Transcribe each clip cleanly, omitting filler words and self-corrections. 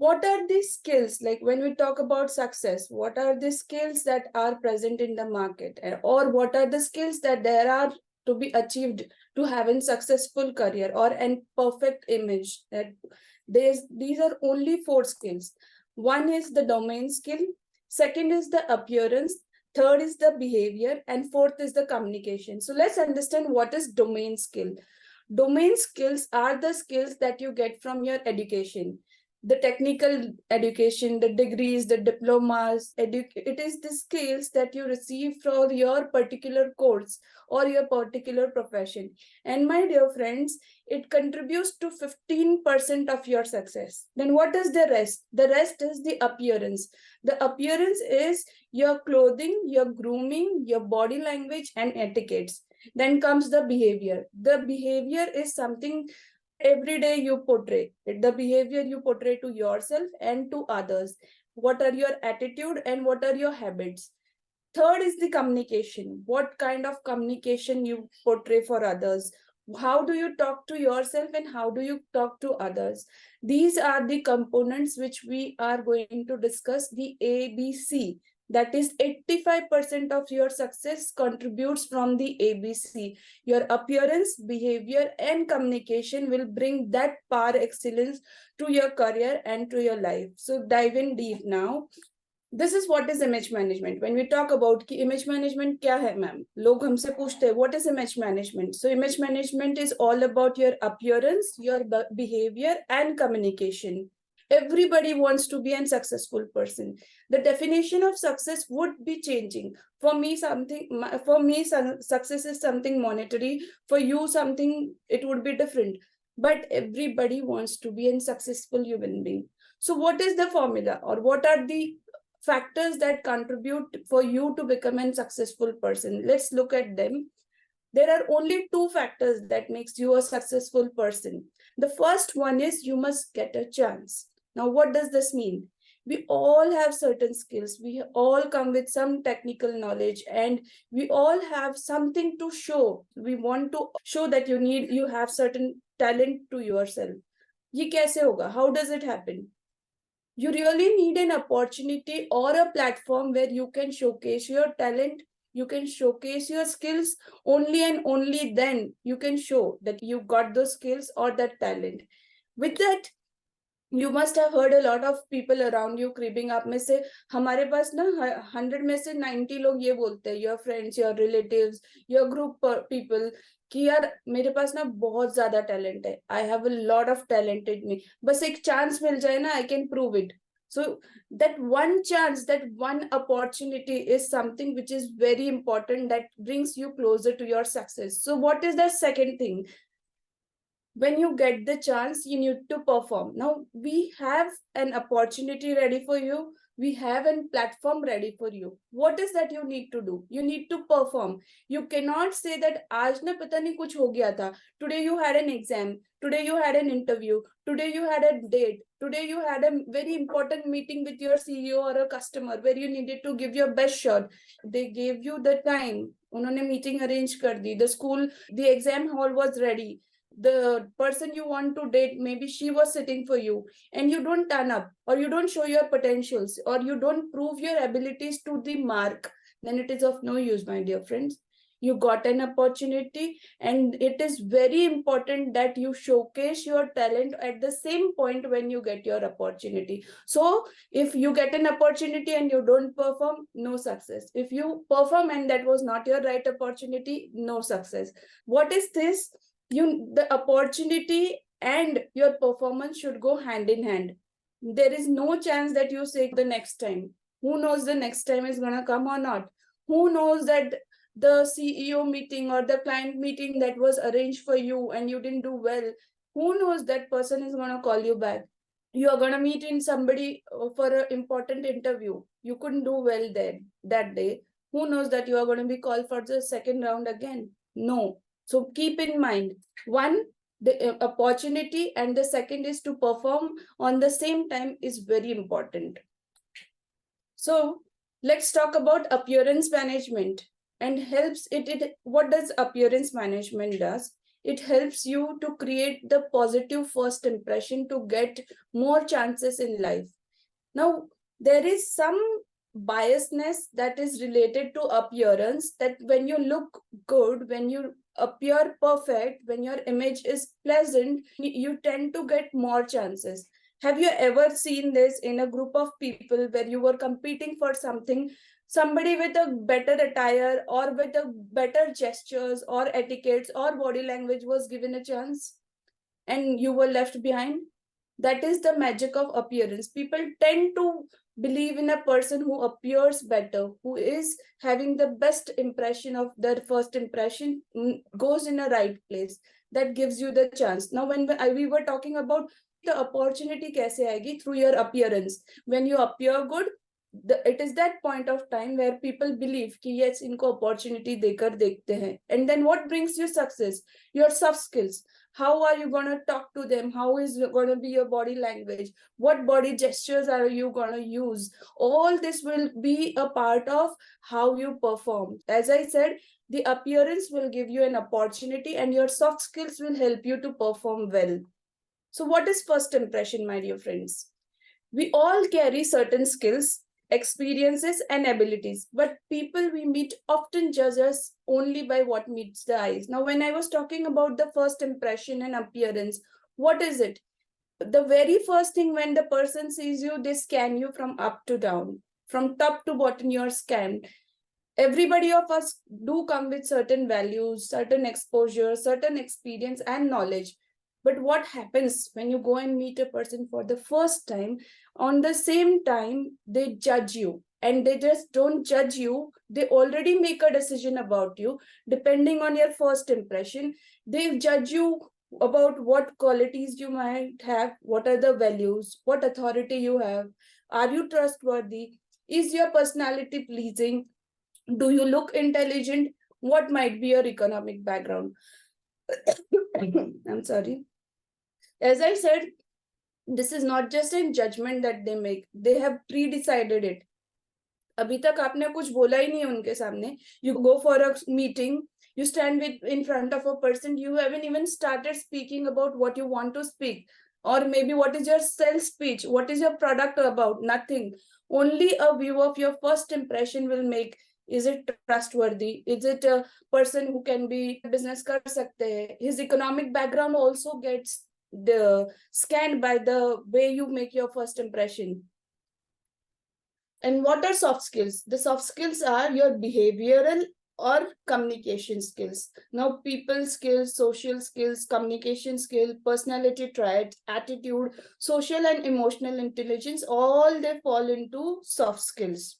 what are the skills, like when we talk about success, what are the skills that are present in the market, or what are the skills that there are to be achieved to have a successful career or an perfect image? That these are only 4 skills. One is the domain skill, second is the appearance, third is the behavior, and fourth is the communication. So let's understand what is domain skill. Domain skills are the skills that you get from your education, the technical education, the degrees, the diplomas. It is the skills that you receive for your particular course or your particular profession. And my dear friends, it contributes to 15% of your success. Then what is the rest? The rest is the appearance. The appearance is your clothing, your grooming, your body language, and etiquettes. Then comes the behavior. The behavior is something every day you portray, the behavior you portray to yourself and to others. What are your attitude and what are your habits? Third is the communication. What kind of communication you portray for others? How do you talk to yourself and how do you talk to others? These are the components which we are going to discuss, the ABC. That is 85% of your success contributes from the ABC. Your appearance, behavior, and communication will bring that par excellence to your career and to your life. So dive in deep now. This is what is image management. When we talk about कि image management क्या है ma'am, लोग हमसे पूछते हैं what is image management. So image management is all about your appearance, your behavior, and communication. Everybody wants to be a successful person. The definition of success would be changing. For me, success is something monetary. For you, something it would be different. But everybody wants to be a successful human being. So what is the formula, or what are the factors that contribute for you to become a successful person? Let's look at them. There are only 2 factors that makes you a successful person. The first one is you must get a chance. Now, what does this mean? We all have certain skills. We all come with some technical knowledge, and we all have something to show. We want to show that you have certain talent to yourself. ये कैसे होगा? How does it happen? You really need an opportunity or a platform where you can showcase your talent, you can showcase your skills. Only and only then you can show that you got those skills or that talent. With that, you must have heard a lot of people around you creeping up में से हमारे पास ना 100 में से 90 लोग ये बोलते हैं, your friends, your relatives, your group people, कि यार मेरे पास ना बहुत ज्यादा टैलेंट है, I have a lot of talent in me, बस एक चांस मिल जाए ना, I can prove it. So that one chance, that one opportunity is something which is very important, that brings you closer to your success. So what is the second thing? When you get the chance, you need to perform. Now we have an opportunity ready for you, we have a platform ready for you. What is that you need to do? You need to perform. You cannot say that आज ना पता नहीं कुछ हो गया था. Today you had an exam, today you had an interview, today you had a date, today you had a very important meeting with your CEO or a customer where you needed to give your best shot. They gave you the time, उन्होंने meeting arrange कर दी, the school, the exam hall was ready, the person you want to date, maybe she was sitting for you, and you don't turn up, or you don't show your potentials, or you don't prove your abilities to the mark, then it is of no use, my dear friends. You got an opportunity, and it is very important that you showcase your talent at the same point when you get your opportunity. So if you get an opportunity and you don't perform, no success. If you perform and that was not your right opportunity, no success. What is this? The opportunity and your performance should go hand in hand. There is no chance that you say the next time. Who knows the next time is gonna come or not? Who knows that the CEO meeting or the client meeting that was arranged for you and you didn't do well, who knows that person is gonna call you back? You are gonna meet in somebody for an important interview. You couldn't do well there that day. Who knows that you are going to be called for the second round again? No. So keep in mind, one, the opportunity, and the second is to perform on the same time is very important. So let's talk about appearance management and helps it. What does appearance management does? it helps you to create the positive first impression to get more chances in life. Now, there is some biasness that is related to appearance, that when you look good, when you appear perfect, when your image is pleasant, you tend to get more chances. Have you ever seen this in a group of people where you were competing for something? Somebody with a better attire or with a better gestures or etiquettes or body language was given a chance and you were left behind. That is the magic of appearance. People tend to believe in a person who appears better, who is having the best impression of their first impression, goes in a right place. That gives you the chance. Now, when we were talking about the opportunity kaise aayegi, through your appearance. When you appear good, it is that point of time where people believe कि yes, इनको opportunity देकर देखते हैं. And then what brings you success? Your soft skills. How are you going to talk to them? How is going to be your body language? What body gestures are you going to use? All this will be a part of how you perform. As I said, the appearance will give you an opportunity and your soft skills will help you to perform well. So what is first impression, my dear friends? We all carry certain skills, experiences, and abilities, but people we meet often judge us only by what meets the eyes. Now, when I was talking about the first impression and appearance, what is it? The very first thing, when the person sees you, they scan you from up to down, from top to bottom. You're scanned. Everybody of us do come with certain values, certain exposure, certain experience and knowledge. But what happens when you go and meet a person for the first time? On the same time, they judge you, and they just don't judge you. They already make a decision about you depending on your first impression. They judge you about what qualities you might have, what are the values, what authority you have, are you trustworthy, is your personality pleasing, do you look intelligent, what might be your economic background. I'm sorry. As I said, this is not just a judgment that they make. They have pre-decided it. अभी तक आपने कुछ बोला ही नहीं है उनके सामने. You go for a meeting, you stand in front of a person, you haven't even started speaking about what you want to speak, or maybe what is your sales speech, what is your product about. Nothing. Only a view of your first impression will make, is it trustworthy, is it a person who can be business kar sakte hai. His economic background also gets scanned by the way you make your first impression. And what are soft skills? The soft skills are your behavioral or communication skills. Now, people skills, social skills, communication skill, personality traits, attitude, social and emotional intelligence, all they fall into soft skills.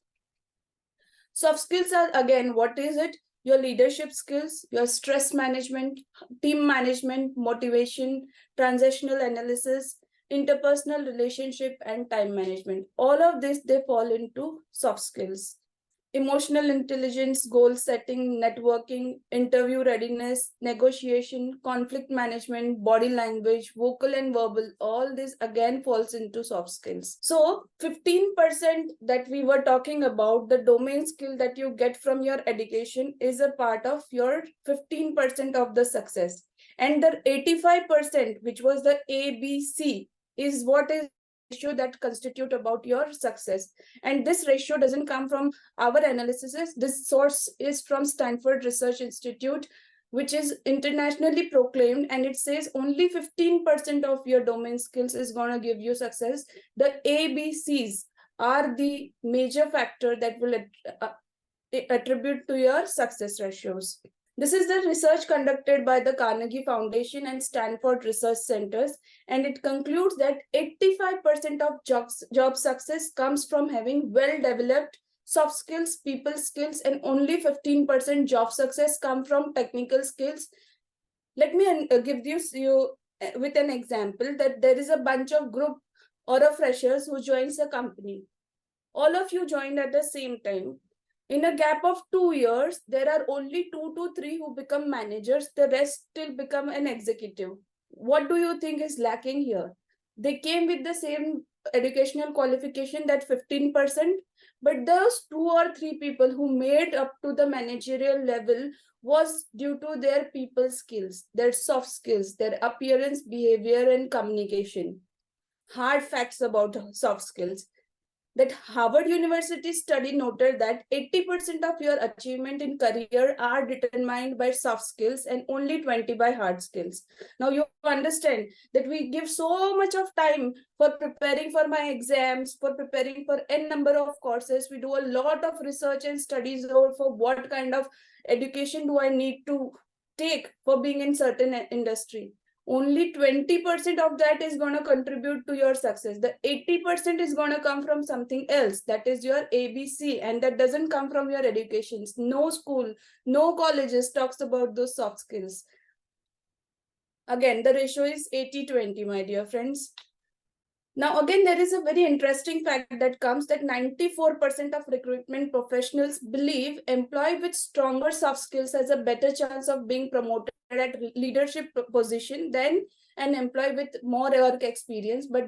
Soft skills are, again, what is it? Your leadership skills, your stress management, team management, motivation, transactional analysis, interpersonal relationship, and time management. All of this, they fall into soft skills. Emotional intelligence, goal setting, networking, interview readiness, negotiation, conflict management, body language, vocal and verbal, all this again falls into soft skills. So 15% that we were talking about, the domain skill that you get from your education, is a part of your 15% of the success. And the 85%, which was the ABC, is what is ratio that constitute about your success. And this ratio doesn't come from our analysis. This source is from Stanford Research Institute, which is internationally proclaimed, and it says only 15% of your domain skills is going to give you success. The ABCs are the major factor that will attribute to your success ratios. This is the research conducted by the Carnegie Foundation and Stanford Research Centers, and it concludes that 85% of job success comes from having well-developed soft skills, people skills, and only 15% job success come from technical skills. Let me give you with an example that there is a bunch of group or a freshers who joins a company. All of you joined at the same time. In a gap of 2 years, there are only 2 to 3 who become managers. The rest still become an executive. What do you think is lacking here? They came with the same educational qualification, that 15%, but those 2 or 3 people who made up to the managerial level was due to their people skills, their soft skills, their appearance, behavior, and communication. Hard facts about soft skills. That Harvard University study noted that 80% of your achievement in career are determined by soft skills and only 20 by hard skills. Now you understand that we give so much of time for preparing for my exams, for preparing for n number of courses. We do a lot of research and studies for what kind of education do I need to take for being in certain industry. Only 20% of that is going to contribute to your success. The 80% is going to come from something else. That is your ABC, and that doesn't come from your educations. No school, no colleges talks about those soft skills. Again, the ratio is 80-20, my dear friends. Now, again, there is a very interesting fact that comes that 94% of recruitment professionals believe employee with stronger soft skills has a better chance of being promoted at leadership position than an employee with more work experience but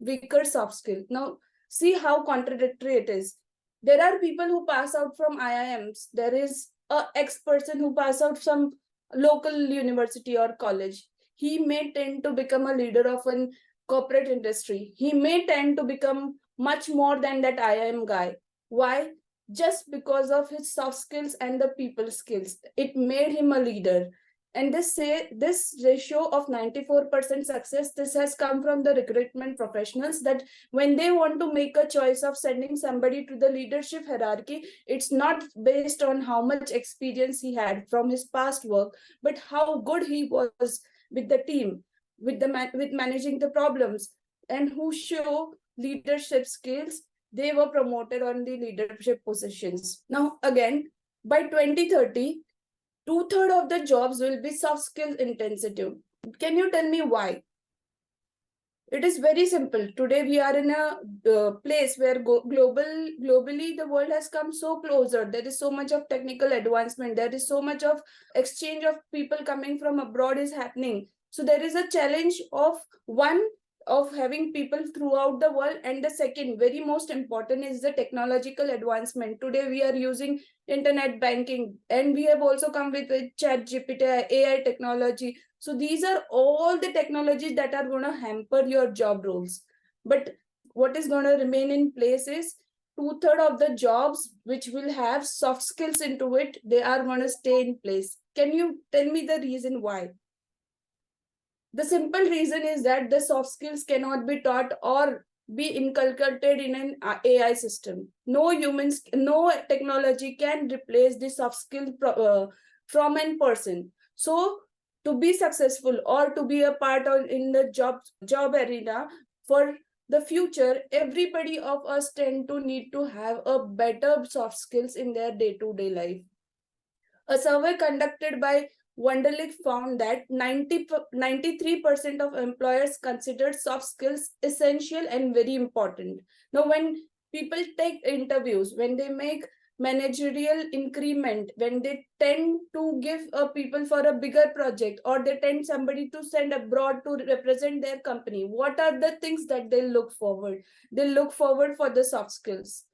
weaker soft skill. Now, see how contradictory it is. There are people who pass out from IIMs. There is a ex-person who pass out from local university or college. He may tend to become a leader of an corporate industry. He may tend to become much more than that IIM guy. Why? Just because of his soft skills and the people skills. It made him a leader. And this ratio of 94% success, this has come from the recruitment professionals, that when they want to make a choice of sending somebody to the leadership hierarchy, it's not based on how much experience he had from his past work, but how good he was with the team, with managing the problems, and who show leadership skills, they were promoted on the leadership positions. Now, again, by 2030, 2/3 of the jobs will be soft skill intensive. Can you tell me why? It is very simple. Today we are in a place where globally the world has come so closer. There is so much of technical advancement. There is so much of exchange of people coming from abroad is happening. So there is a challenge of having people throughout the world, and the second, very most important, is the technological advancement. Today we are using internet banking, and we have also come with chat GPT, AI technology. So these are all the technologies that are going to hamper your job roles. But what is going to remain in place is 2/3 of the jobs which will have soft skills into it, they are going to stay in place. Can you tell me the reason why? The simple reason is that the soft skills cannot be taught or be inculcated in an AI system. No humans, no technology can replace the soft skill from a person. So to be successful or to be a part of in the job arena for the future, everybody of us tend to need to have a better soft skills in their day-to-day life. A survey conducted by Wonderlic found that 93% of employers consider soft skills essential and very important. Now, when people take interviews, when they make managerial increment, when they tend to give people for a bigger project, or they tend somebody to send abroad to represent their company, what are the things that they look forward? They look forward for the soft skills.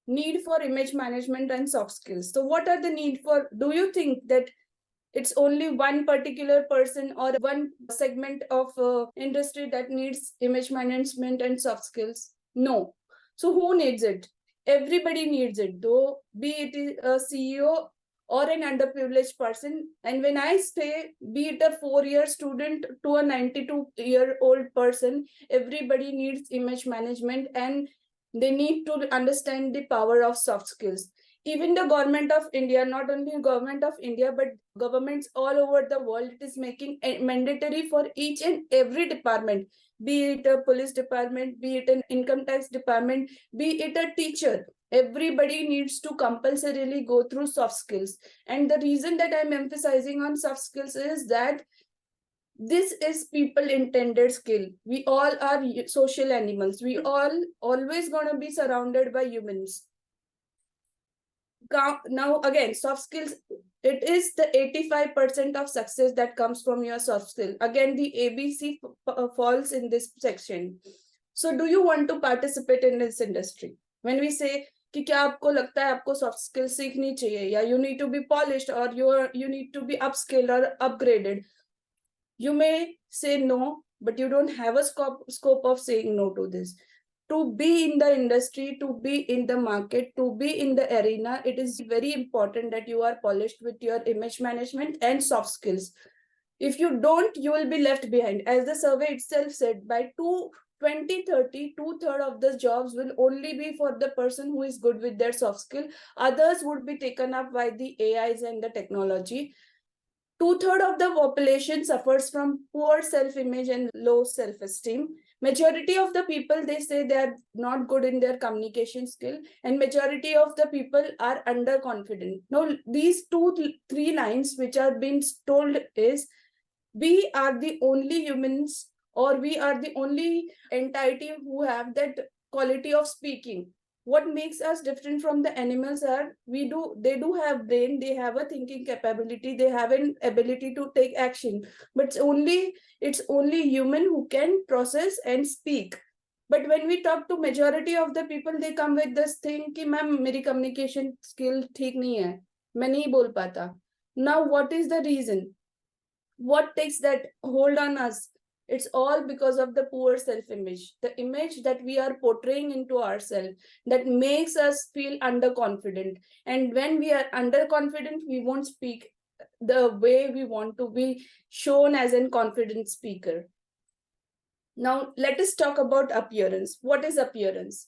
Need for image management and soft skills. So what are the need for? Do you think that it's only one particular person or one segment of industry that needs image management and soft skills? No. So who needs it? Everybody needs it, though, be it a CEO or an underprivileged person. And when I say, be it a 4-year student to a 92-year-old person, everybody needs image management, and they need to understand the power of soft skills. Even the government of India, not only government of India, but governments all over the world, it is making it mandatory for each and every department, be it a police department, be it an income tax department, be it a teacher. Everybody needs to compulsorily go through soft skills. And the reason that I'm emphasizing on soft skills is that this is people intended skill. We all are social animals. We all always going to be surrounded by humans. Now again, soft skills, it is the 85% of success that comes from your soft skill. Again, the ABC falls in this section. So do you want to participate in this industry? When we say कि क्या आपको लगता है आपको soft skill सीखनी चाहिए, या you need to be polished और you need to be upskilled और upgraded, you may say no, but you don't have a scope of saying no to this. To be in the industry, to be in the market, to be in the arena, it is very important that you are polished with your image management and soft skills. If you don't, you will be left behind. As the survey itself said, by 2030, two-thirds of the jobs will only be for the person who is good with their soft skill. Others would be taken up by the AIs and the technology. Two-thirds of the population suffers from poor self-image and low self-esteem. Majority of the people, they say they are not good in their communication skill, and majority of the people are underconfident. Now, these three lines which are being told is, we are the only humans, or we are the only entity who have that quality of speaking. What makes us different from the animals are, they do have brain, they have a thinking capability, they have an ability to take action, but it's only human who can process and speak. But when we talk to majority of the people, they come with this thing कि ma'am मेरी communication skill ठीक नहीं है, मैं नहीं बोल पाता. Now what is the reason? What takes that hold on us? It's all because of the poor self-image, the image that we are portraying into ourselves that makes us feel underconfident. And when we are underconfident, we won't speak the way we want to be shown as a confident speaker. Now, let us talk about appearance. What is appearance?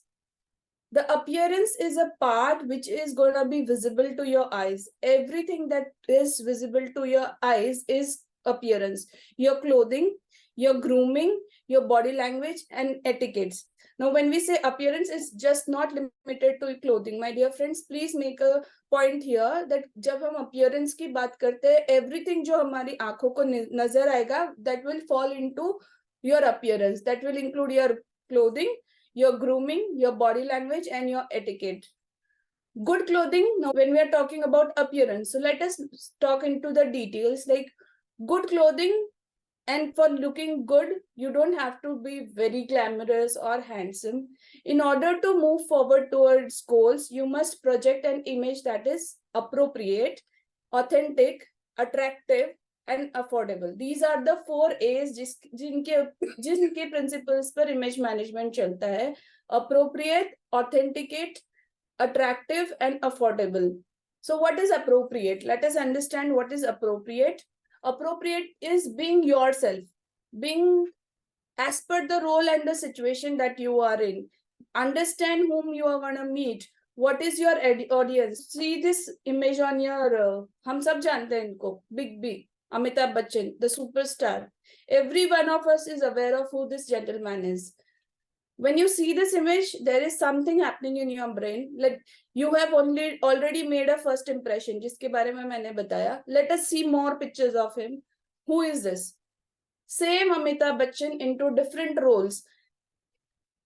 The appearance is a part which is going to be visible to your eyes. Everything that is visible to your eyes is appearance. Your clothing, your grooming, your body language, and etiquettes. Now, when we say appearance, is just not limited to clothing. My dear friends, please make a point here that जब हम appearance की बात करते हैं, everything जो हमारी आंखों को नजर आएगा, that will fall into your appearance. That will include your clothing, your grooming, your body language, and your etiquette. Good clothing. Now, when we are talking about appearance, so let us talk into the details. Like good clothing, and for looking good, you don't have to be very glamorous or handsome. In order to move forward towards goals, you must project an image that is appropriate, authentic, attractive, and affordable. These are the 4 A's जिनके principles पर image management चलता है. Appropriate, authenticate, attractive, and affordable. So what is appropriate? Let us understand what is appropriate. Appropriate is being yourself, being as per the role and the situation that you are in. Understand whom you are going to meet. What is your audience? See this image on your, हम सब जानते हैं इनको, Big B, Amitabh Bachchan, the superstar. Every one of us is aware of who this gentleman is. When you see this image, there is something happening in your brain. Like you have already made a first impression, जिसके बारे में मैंने बताया. Let us see more pictures of him. Who is this? Same Amitabh Bachchan into different roles.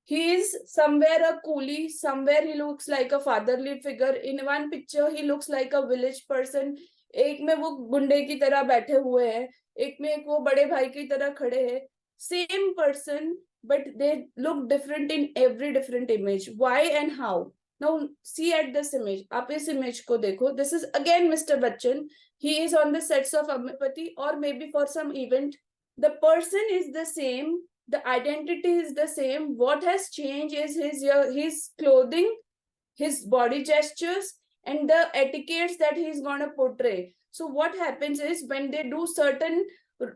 He is somewhere a coolie, somewhere he looks like a fatherly figure. In one picture, he looks like a village person. एक में वो गुंडे की तरह बैठे हुए हैं, एक में वो बड़े भाई की तरह खड़े हैं. Same person, but they look different in every different image. Why and how? Now see at this image. आप इस image को देखो. This is again Mr. Bachchan. He is on the sets of Amipati or maybe for some event. The person is the same. The identity is the same. What has changed is his clothing, his body gestures, and the etiquettes that he's going to portray. So what happens is when they do certain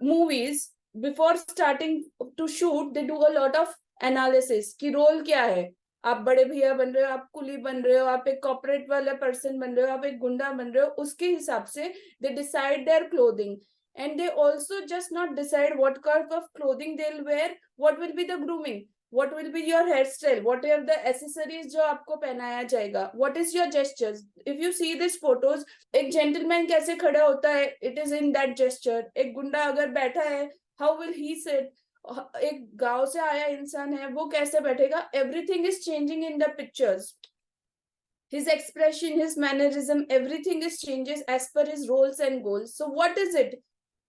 movies, before starting to shoot, they do a lot of analysis कि role क्या है. आप बड़े भैया बन रहे हो, आप कुली बन रहे हो, आप एक कॉर्पोरेट वाला पर्सन बन रहे हो, आप एक गुंडा बन रहे हो, उसके हिसाब से they decide their clothing. And they also just not decide what kind of clothing they'll wear, what will be the grooming, what will be your hairstyle, what are the accessories जो आपको पहनाया जाएगा, what is your gestures. If you see these photos, एक gentleman कैसे खड़ा होता है, it is in that gesture. एक गुंडा अगर बैठा है, how will he sit? एक गांव से आया इंसान है, वो कैसे बैठेगा? Everything is changing in the pictures. His expression, his mannerism, everything is changes as per his roles and goals. So what is it?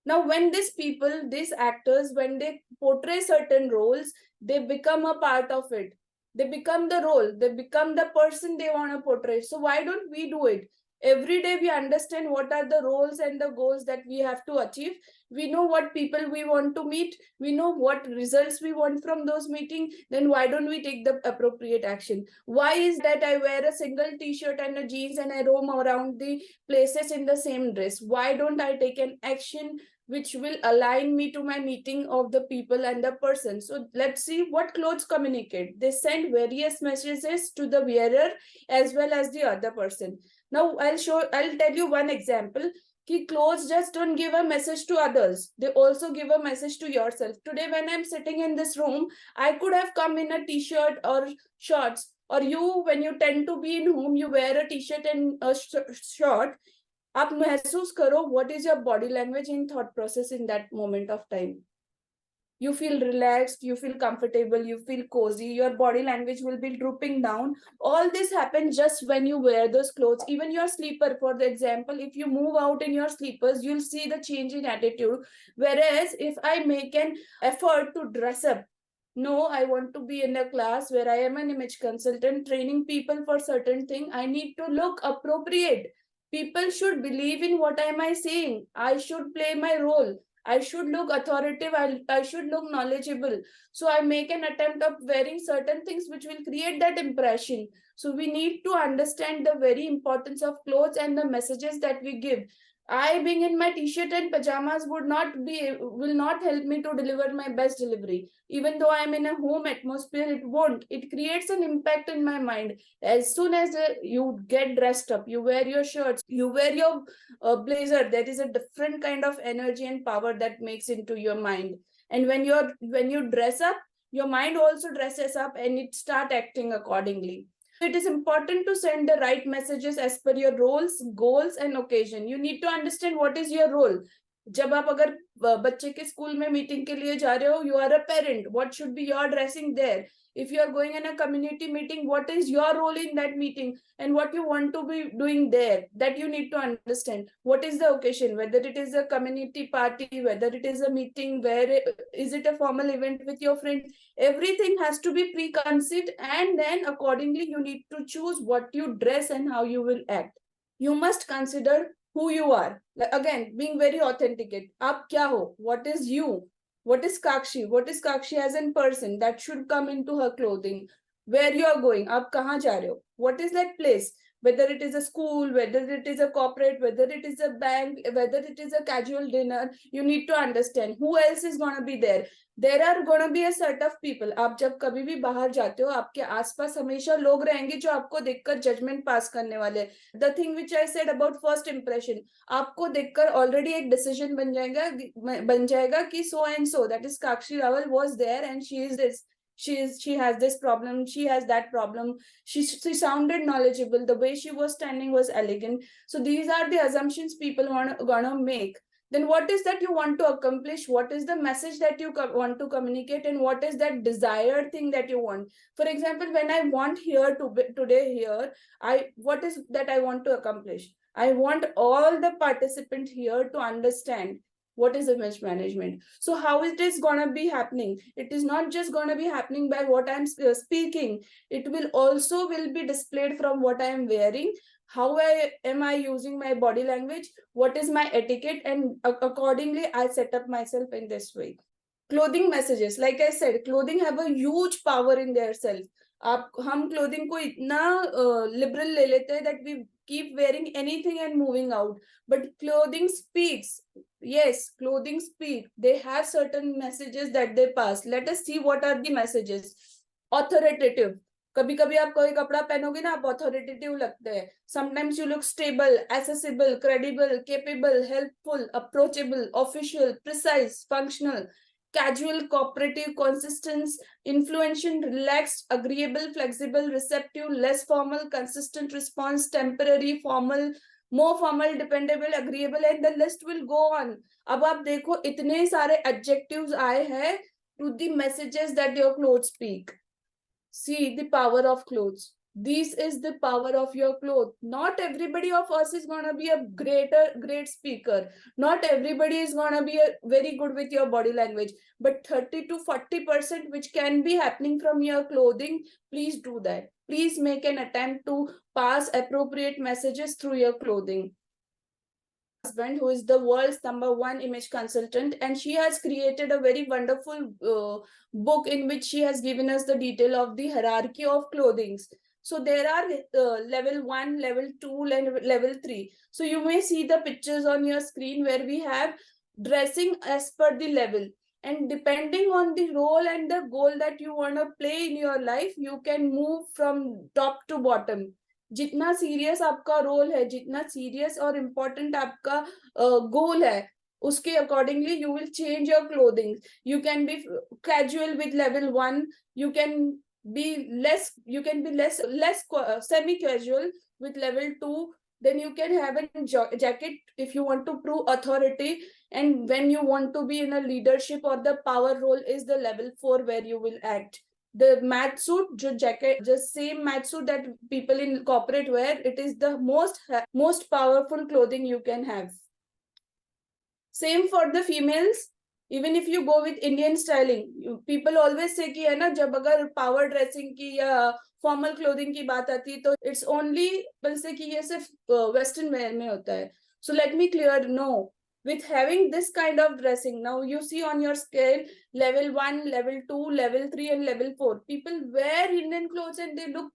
Now, when these actors, when they portray certain roles, they become a part of it. They become the role, they become the person they want to portray. So why don't we do it? Every day we understand what are the roles and the goals that we have to achieve. We know what people we want to meet, we know what results we want from those meetings. Then why don't we take the appropriate action? Why is that I wear a single t-shirt and a jeans and I roam around the places in the same dress? Why don't I take an action which will align me to my meeting of the people and the person? So let's see what clothes communicate. They send various messages to the wearer as well as the other person. Now I'll tell you one example. Ki clothes just don't give a message to others. They also give a message to yourself. Today, when I'm sitting in this room, I could have come in a t-shirt or shorts. Or you, when you tend to be in home, you wear a t-shirt and a short. आप महसूस करो what is your body language in thought process in that moment of time. You feel relaxed, you feel comfortable, you feel cozy, your body language will be drooping down. All this happens just when you wear those clothes. Even your sleeper, for the example, if you move out in your sleepers, you'll see the change in attitude. Whereas if I make an effort to dress up, no, I want to be in a class where I am an image consultant training people for certain thing, I need to look appropriate. People should believe in what am I saying. I should play my role. I should look authoritative. I should look knowledgeable. So I make an attempt of wearing certain things which will create that impression. So we need to understand the very importance of clothes and the messages that we give. I being in my t-shirt and pajamas will not help me to deliver my best delivery. Even though I'm in a home atmosphere, it won't. It creates an impact in my mind. As soon as you get dressed up, you wear your shirts, you wear your blazer, there is a different kind of energy and power that makes into your mind. And when you dress up, your mind also dresses up and it start acting accordingly. It is important to send the right messages as per your roles, goals and occasion. You need to understand what is your role. जब आप अगर बच्चे के school में meeting के लिए जा रहे हो, you are a parent, what should be your dressing there? If you are going in a community meeting, what is your role in that meeting and what you want to be doing there? That you need to understand. What is the occasion? Whether it is a community party, whether it is a meeting, is it a formal event with your friend? Everything has to be preconceived, and then accordingly you need to choose what you dress and how you will act. You must consider who you are. Like, again, being very authentic. Aap kya ho? What is you? What is Kakshi? What is Kakshi as in person? That should come into her clothing. Where you are going? Aap kahan ja rahe ho? What is that place? Whether it is a school, whether it is a corporate, whether it is a bank, whether it is a casual dinner, you need to understand who else is going to be there. There are going to be a set of people. आप जब कभी भी बाहर जाते हो, आपके आसपास हमेशा लोग रहेंगे जो आपको देखकर जजमेंट पास करने वाले. The thing which I said about first impression, आपको देखकर ऑलरेडी एक डिसीजन बन जाएगा कि so and so, that is Kakshi Rawal was there and she is this. She has this problem, she has that problem. She sounded knowledgeable, the way she was standing was elegant. So these are the assumptions people gonna make. Then what is that you want to accomplish? What is the message that you want to communicate, and what is that desired thing that you want? For example, when I want here today here, what is that I want to accomplish? I want all the participants here to understand what is image management. So how it is going to be happening? It is not just going to be happening by what I'm speaking. It will also will be displayed from what I am wearing. How am I using my body language? What is my etiquette? And accordingly, I set up myself in this way. Clothing messages, like I said, clothing have a huge power in their self. हम clothing को इतना liberal ले लेते हैं that we keep wearing anything and moving out. But clothing speaks. Yes, clothing speak. They have certain messages that they pass. Let us see what are the messages. Authoritative. कभी कभी आप कोई कपड़ा पहनोगे ना, आप ऑथोरिटेटिव लगते हैं. Sometimes you look stable, accessible, credible, capable, helpful, approachable, official, precise, functional, casual, cooperative, consistent, influential, relaxed, agreeable, flexible, receptive, less formal, consistent response, temporary, formal, more formal, dependable, agreeable, and the list will go on. अब आप देखो इतने सारे adjectives आए हैं to the messages that your clothes speak. See the power of clothes. This is the power of your clothes. Not everybody of us is gonna be a great speaker. Not everybody is gonna be very good with your body language. But 30 to 40% which can be happening from your clothing, please do that. Please make an attempt to pass appropriate messages through your clothing. Husband, who is the world's #1 image consultant, and she has created a very wonderful book in which she has given us the detail of the hierarchy of clothings. So there are level 1, level 2, and level 3. So you may see the pictures on your screen where we have dressing as per the level. And depending on the role and the goal that you want to play in your life, you can move from top to bottom. जितना serious आपका role है, जितना serious और important आपका गोल है, उसके accordingly you will change your clothing. You can be casual with level 1, you can be less semi casual with level 2. Then you can have a jacket if you want to prove authority, and when you want to be in a leadership or the power role is the level 4 where you will act. The mat suit, jacket, just same mat suit that people in corporate wear, it is the most powerful clothing you can have. Same for the females. Even if you go with Indian styling, people always say कि है ना, जब अगर power dressing की या formal clothing की बात आती है तो it's only बोलते कि ये सिर्फ western wear में होता है. So let me clear, no. With having this kind of dressing, now you see on your scale level 1, level 2, level 3, and level 4. People wear Indian clothes and they look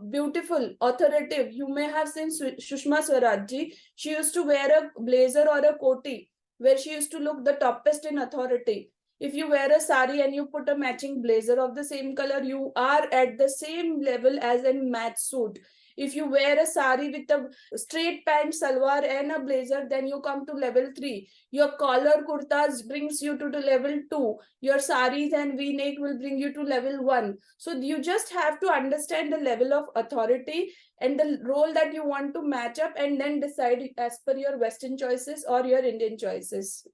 beautiful, authoritative. You may have seen Sushma Swaraj ji. She used to wear a blazer or a koti where she used to look the toppest in authority. If you wear a sari and you put a matching blazer of the same color, you are at the same level as a match suit. If you wear a sari with a straight pant, salwar and a blazer, then you come to level 3. Your collar kurtas brings you to the level 2. Your saris and v-neck will bring you to level 1. So you just have to understand the level of authority and the role that you want to match up, and then decide as per your Western choices or your Indian choices.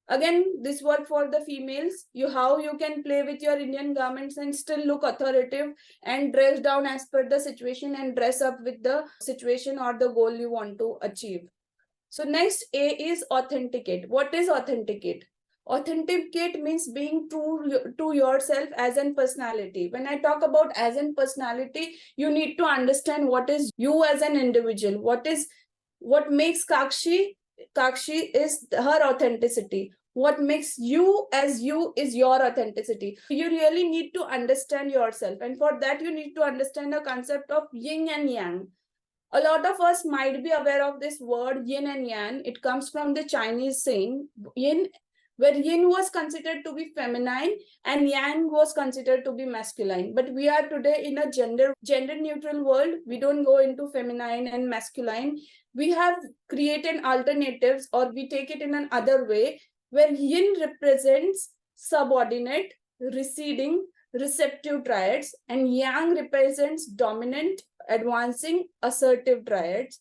Again, this work for the females, how you can play with your Indian garments and still look authoritative and dress down as per the situation and dress up with the situation or the goal you want to achieve. So next, A is authenticate. What is authenticate? Authenticate means being true to yourself as a personality. When I talk about as a personality, you need to understand what is you as an individual. What makes Kakshi is her authenticity. What makes you as you is your authenticity. You really need to understand yourself, and for that you need to understand the concept of yin and yang. A lot of us might be aware of this word yin and yang. It comes from the Chinese saying yin, where yin was considered to be feminine and yang was considered to be masculine. But we are today in a gender neutral world. We don't go into feminine and masculine. We have created alternatives, or we take it in another way, where yin represents subordinate, receding, receptive triads, and yang represents dominant, advancing, assertive triads.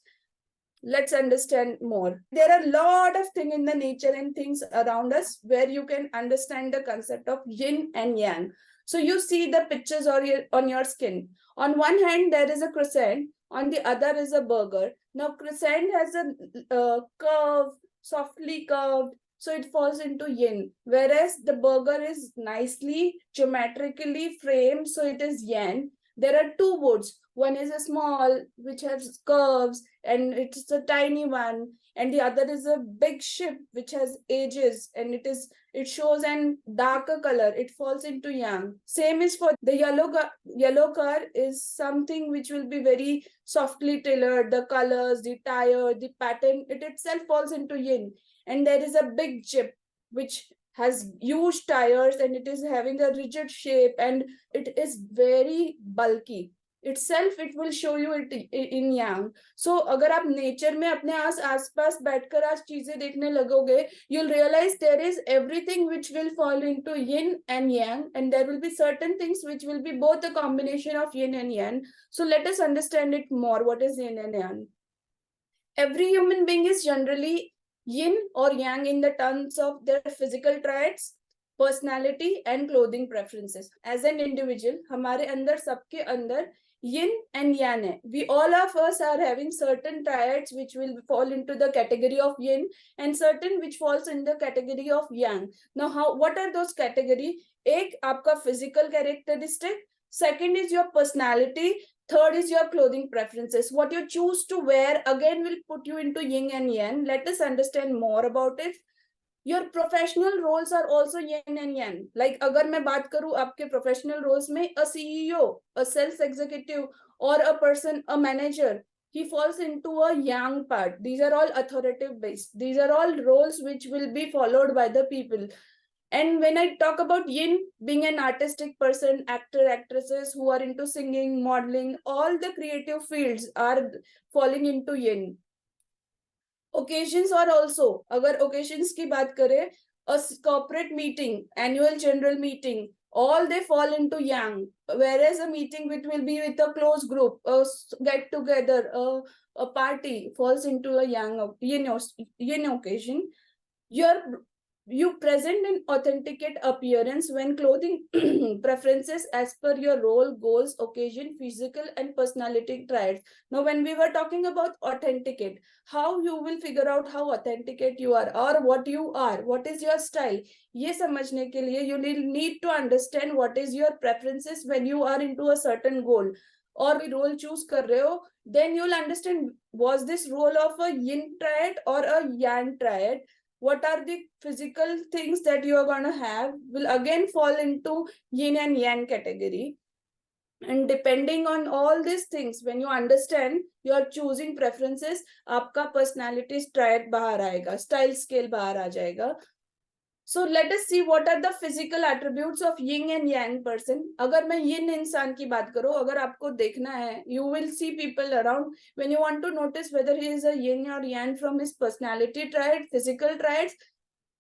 Let's understand more. There are a lot of things in the nature and things around us where you can understand the concept of yin and yang. So you see the pictures on your skin. On one hand, there is a crescent. On the other is a burger. Now, crescent has a curve, softly curved, so it falls into yin. Whereas the burger is nicely, geometrically framed, so it is yang. There are two woods. One is a small, which has curves, and it's a tiny one. And the other is a big ship, which has edges, and it shows an darker color. It falls into yang. Same is for the yellow car is something which will be very softly tailored. The colors, the tire, the pattern, it itself falls into yin. And there is a big jeep, which has huge tires, and it is having a rigid shape, and it is very bulky. Itself it will show you it in yang. So अगर आप nature में अपने आसपास बैठकर आज चीजें देखने लगोगे, you'll realize there is everything which will fall into yin and yang, and there will be certain things which will be both a combination of yin and yang. So let us understand it more. What is yin and yang? Every human being is generally yin or yang in the terms of their physical traits, personality and clothing preferences. As an individual, हमारे अंदर सबके अंदर yin and yang hai. We all of us are having certain triads which will fall into the category of yin and certain which falls in the category of yang. Now what are those category? Ek aapka physical characteristic, second is your personality, third is your clothing preferences. What you choose to wear again will put you into yin and yang. Let us understand more about it. Your professional roles are also yin and yang. Like agar मैं बात करूं आपके professional roles में, a CEO, a sales executive, or a person, a manager, he falls into a yang part. These are all authoritative based. These are all roles which will be followed by the people. And when I talk about yin, being an artistic person, actor, actresses who are into singing, modeling, all the creative fields are falling into yin. Occasions are also, अगर occasions की बात करें, a corporate meeting, annual general meeting, all they fall into yang. Whereas a meeting which will be with a close group, a get together, a party falls into a yin occasion. You present an authenticate appearance when clothing preferences as per your role, goals, occasion, physical and personality traits. Now, when we were talking about authenticate, how you will figure out how authenticate you are or what you are, what is your style. ये समझने के लिए you need to understand what is your preferences when you are into a certain goal or role choose कर रहे हो. Then you'll understand, was this role of a yin triad or a yang triad? What are the physical things that you are going to have will again fall into yin and yang category. And depending on all these things, when you understand your choosing preferences, आपका personality triad बाहर आएगा, style scale बाहर आ जाएगा. So let us see what are the physical attributes of yin and yang person. अगर मैं yin इंसान की बात करूं, अगर आपको देखना है, you will see people around. When you want to notice whether he is a yin or yang from his personality triad, physical triads,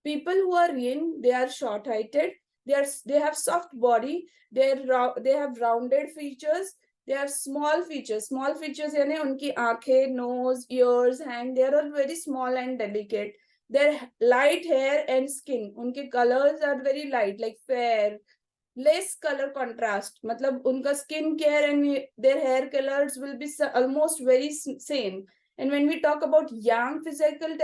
people who are yin, they are short-heighted, they have soft body, they have rounded features, they have small features. Small features यानी उनकी आंखें, nose, ears, hand, they are all very small and delicate. Their light hair and skin, उनके colors are very light, like fair, less color contrast. मतलब उनका skin care and their hair colors will be almost very same. And when we talk about yang physical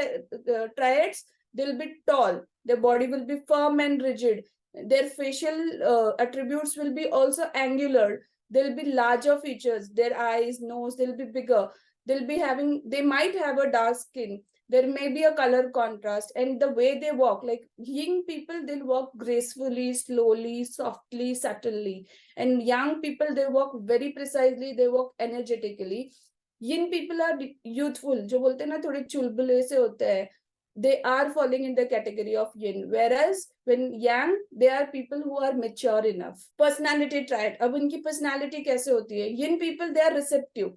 triads, they'll be tall, their body will be firm and rigid, their facial attributes will be also angular, there'll be larger features, their eyes, nose, they'll be bigger, they might have a dark skin, there may be a color contrast, and the way they walk, like yin people, they'll walk gracefully, slowly, softly, subtly, and young people, they walk very precisely, they walk energetically. Yin people are youthful, जो बोलते हैं ना थोड़े चुलबुले से होते हैं, they are falling in the category of yin. Whereas when yang, they are people who are mature enough. Personality trait, अब उनकी personality कैसे होती है? Yin people, they are receptive,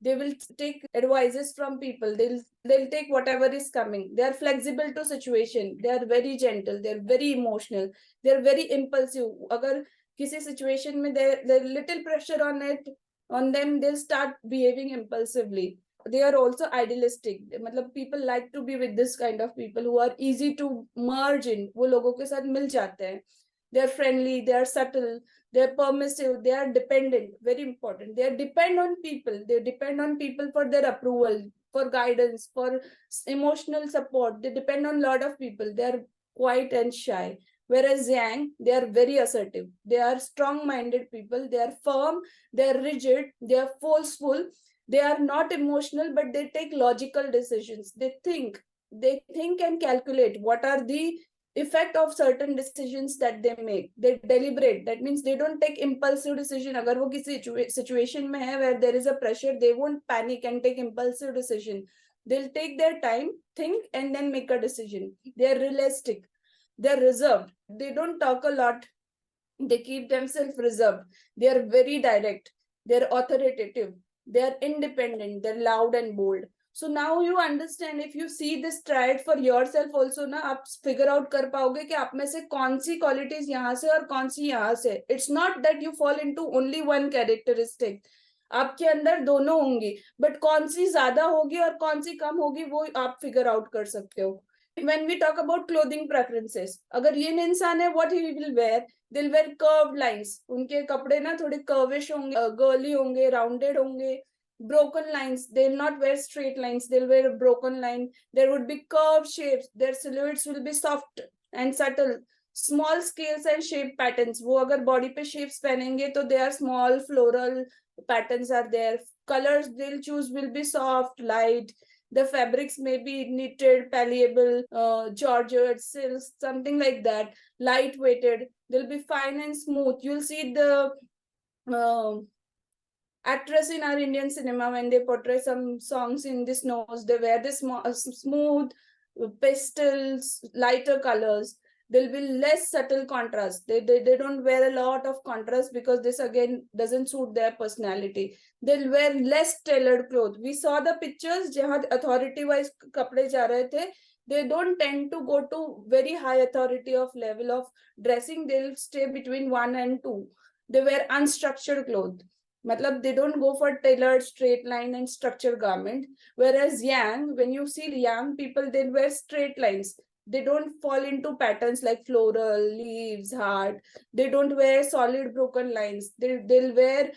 they will take advices from people, they'll take whatever is coming, they are flexible to situation, they are very gentle, they're very emotional, they're very impulsive. Agar kisi situation mein there little pressure on them, they'll start behaving impulsively. They are also idealistic, मतलब people like to be with this kind of people who are easy to merge in, वो लोगों के साथ मिल जाते हैं. They are friendly, they are subtle, they are permissive, they are dependent, very important. They depend on people, they depend on people for their approval, for guidance, for emotional support. They depend on a lot of people. They are quiet and shy. Whereas yang, they are very assertive, they are strong-minded people, they are firm, they are rigid, they are forceful, they are not emotional, but they take logical decisions. They think and calculate what are the effect of certain decisions that they make. They deliberate, that means they don't take impulsive decision. Agar wo kisi situation mein hai where there is a pressure, they won't panic and take impulsive decision. They'll take their time, think, and then make a decision. They are realistic, they are reserved, they don't talk a lot, they keep themselves reserved, they are very direct, they are authoritative, they are independent, they're loud and bold. So now you understand, if you see this triad for yourself also ना, आप figure out कर पाओगे कि आप में से कौन सी qualities यहाँ से और कौन सी यहाँ से. It's not that you fall into only one characteristic. आपके अंदर दोनों होंगी, but कौन सी ज्यादा होगी और कौन सी कम होगी वो आप figure out कर सकते हो. When we talk about clothing preferences, अगर yin इंसान है, what he will wear? They'll wear curved lines. उनके कपड़े ना थोड़े curvish होंगे, girly होंगे, rounded होंगे. Broken lines. They'll not wear straight lines. They'll wear a broken line. There would be curved shapes. Their silhouettes will be soft and subtle. Small scales and shape patterns. वो अगर body पे shapes पहनेंगे तो they are small floral patterns are there. Colors they'll choose will be soft, light. The fabrics may be knitted, malleable, georgette, silks, something like that. Light-weighted. They'll be fine and smooth. You'll see the actress in our Indian cinema when they portray some songs in the snows. They wear this smooth pastels, lighter colors. There'll be less subtle contrast. They don't wear a lot of contrast because this again doesn't suit their personality. They'll wear less tailored clothes. We saw the pictures जहाँ authority wise कपड़े जा रहे थे. They don't tend to go to very high authority of level of dressing. They'll stay between 1 and 2. They wear unstructured clothes. Matlab, they don't go for tailored straight line and structured garment. Whereas yang, when you see yang people, they wear straight lines. They don't fall into patterns like floral, leaves, heart. They don't wear solid broken lines. They'll wear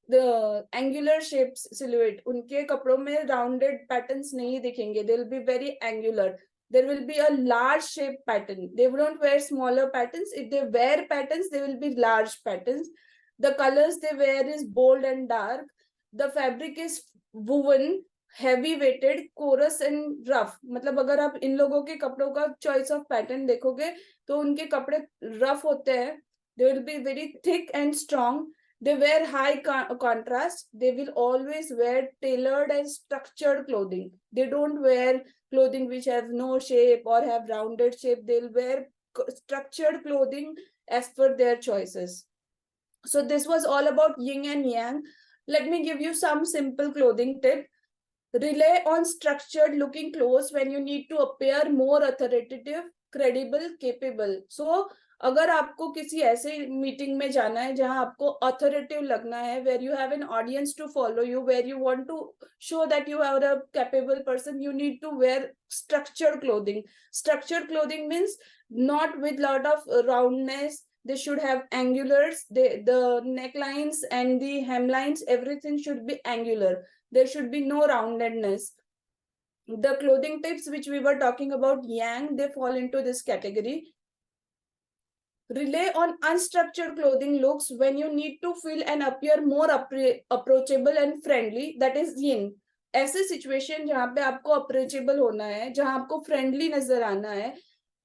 the angular shapes silhouette. उनके कपड़ों में rounded patterns नहीं दिखेंगे. They'll be very angular. There will be a large shape pattern. They don't wear smaller patterns. If they wear patterns, they will be large patterns. The colors they wear is bold and dark. The fabric is woven, heavy weighted, coarse and rough. मतलब अगर आप इन लोगों के कपड़ों का choice of pattern देखोगे तो उनके कपड़े rough होते हैं. They will be very thick and strong. They wear high contrast. They will always wear tailored and structured clothing. They don't wear clothing which have no shape or have rounded shape. They'll wear structured clothing as per their choices. So this was all about yin and yang. Let me give you some simple clothing tip. Rely on structured looking clothes when you need to appear more authoritative, credible, capable. So अगर आपको किसी ऐसे meeting में जाना है जहां आपको authoritative लगना है, where you have an audience to follow you, where you want to show that you are a capable person, you need to wear structured clothing. Structured clothing means not with lot of roundness. They should have angulars. The necklines and the hemlines, everything should be angular. There should be no roundedness. The clothing tips which we were talking about, yang, they fall into this category. Rely on unstructured clothing looks when you need to feel and appear more approachable and friendly. That is yin. ऐसे situation जहाँ पे आपको approachable होना है, जहाँ आपको friendly नजर आना है,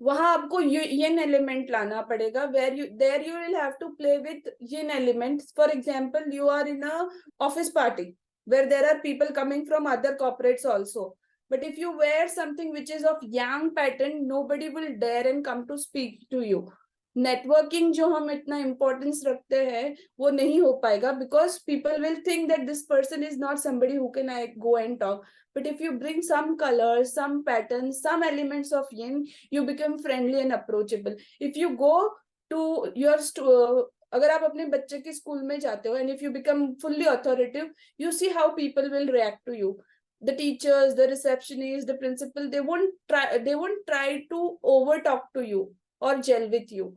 वहां आपको yin element लाना पड़ेगा. Where you there you will have to play with yin elements. For example, you are in a office party where there are people coming from other corporates also. But if you wear something which is of yang pattern, nobody will dare and come to speak to you. Networking जो हम इतना importance रखते हैं वो नहीं हो पाएगा because people will think that this person is not somebody who can I go and talk. But if you bring some colors, some patterns, some elements of yin, you become friendly and approachable. If you go to your अगर आप अपने बच्चे के school में जाते हो and if you become fully authoritative, you see how people will react to you. The teachers, the receptionists, the principal, they won't try to over talk to you or gel with you.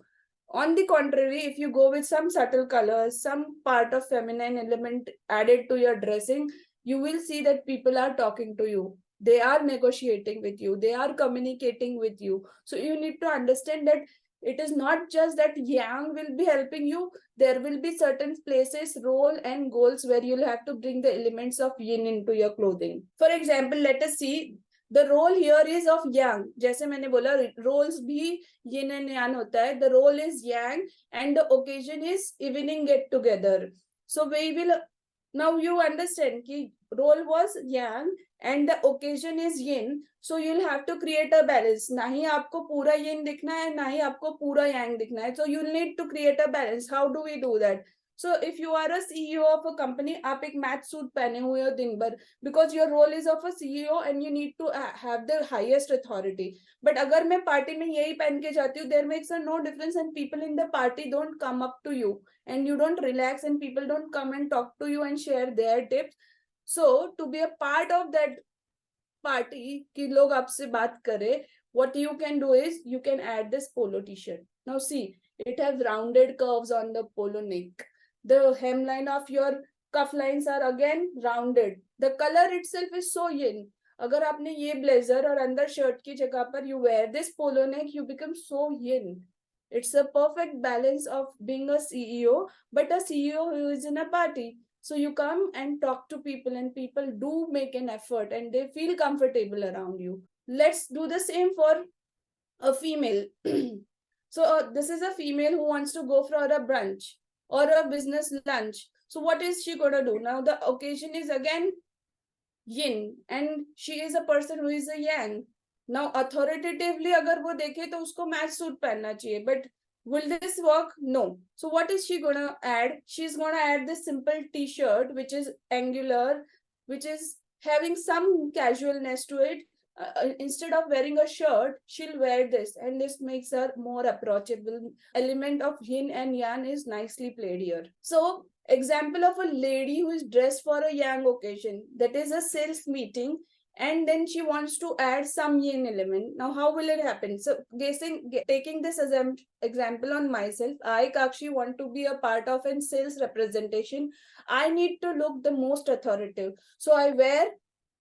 On the contrary, if you go with some subtle colors, some part of feminine element added to your dressing, you will see that people are talking to you. They are negotiating with you. They are communicating with you. So you need to understand that it is not just that yang will be helping you. There will be certain places, role and goals where you'll have to bring the elements of yin into your clothing. For example, let us see the role here is of yang. जैसे मैंने बोला roles भी yin and yang होता है. The role is yang and the occasion is evening get together. So we will now you understand कि role was yang and the occasion is yin. So you'll have to create a balance. ना ही आपको पूरा yin दिखना है, ना ही आपको पूरा yang दिखना है. So you'll need to create a balance. How do we do that? So if you are a CEO of a company, आप एक मैच सूट पहने हुए हो दिन भर because your role is of a CEO and you need to have the highest authority. But अगर मैं party में यही पहन के जाती हूँ, there makes no difference and people in the party don't come up to you and you don't relax and people don't come and talk to you and share their tips. So to be a part of that party कि लोग आपसे बात करें, what you can do is you can add this polo t-shirt. Now see, it has rounded curves on the polo neck. The hemline of your cuff lines are again rounded. The color itself is so yin. अगर आपने ये blazer और अंदर shirt की जगह पर you wear this polo neck, you become so yin. It's a perfect balance of being a CEO, but a CEO who is in a party. So you come and talk to people, and people do make an effort and they feel comfortable around you. Let's do the same for a female. So this is a female who wants to go for a brunch or a business lunch. So what is she going to do? Now the occasion is again yin and she is a person who is a yang. Now authoritatively अगर वो देखे तो उसको match suit पहनना चाहिए, but will this work? No. So what is she gonna add? She's gonna add this simple t-shirt which is angular, which is having some casualness to it. Instead of wearing a shirt, she'll wear this, and this makes her more approachable. Element of yin and yang is nicely played here. So example of a lady who is dressed for a yang occasion, that is a sales meeting, and then she wants to add some yin element. Now how will it happen? So taking this as an example on myself, I Kakshi want to be a part of a sales representation. I need to look the most authoritative, so I wear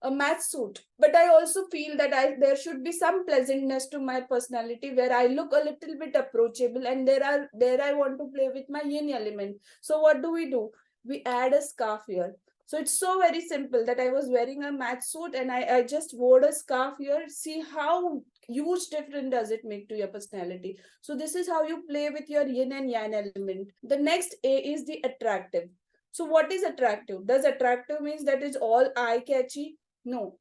a match suit, but I also feel that there should be some pleasantness to my personality where I look a little bit approachable, and there I want to play with my yin element. So what do? We add a scarf here. So it's so very simple that I was wearing a match suit and I just wore a scarf here. See how huge difference does it make to your personality. So this is how you play with your yin and yang element. The next A is the attractive. So what is attractive? Does attractive means that is all eye catchy? No.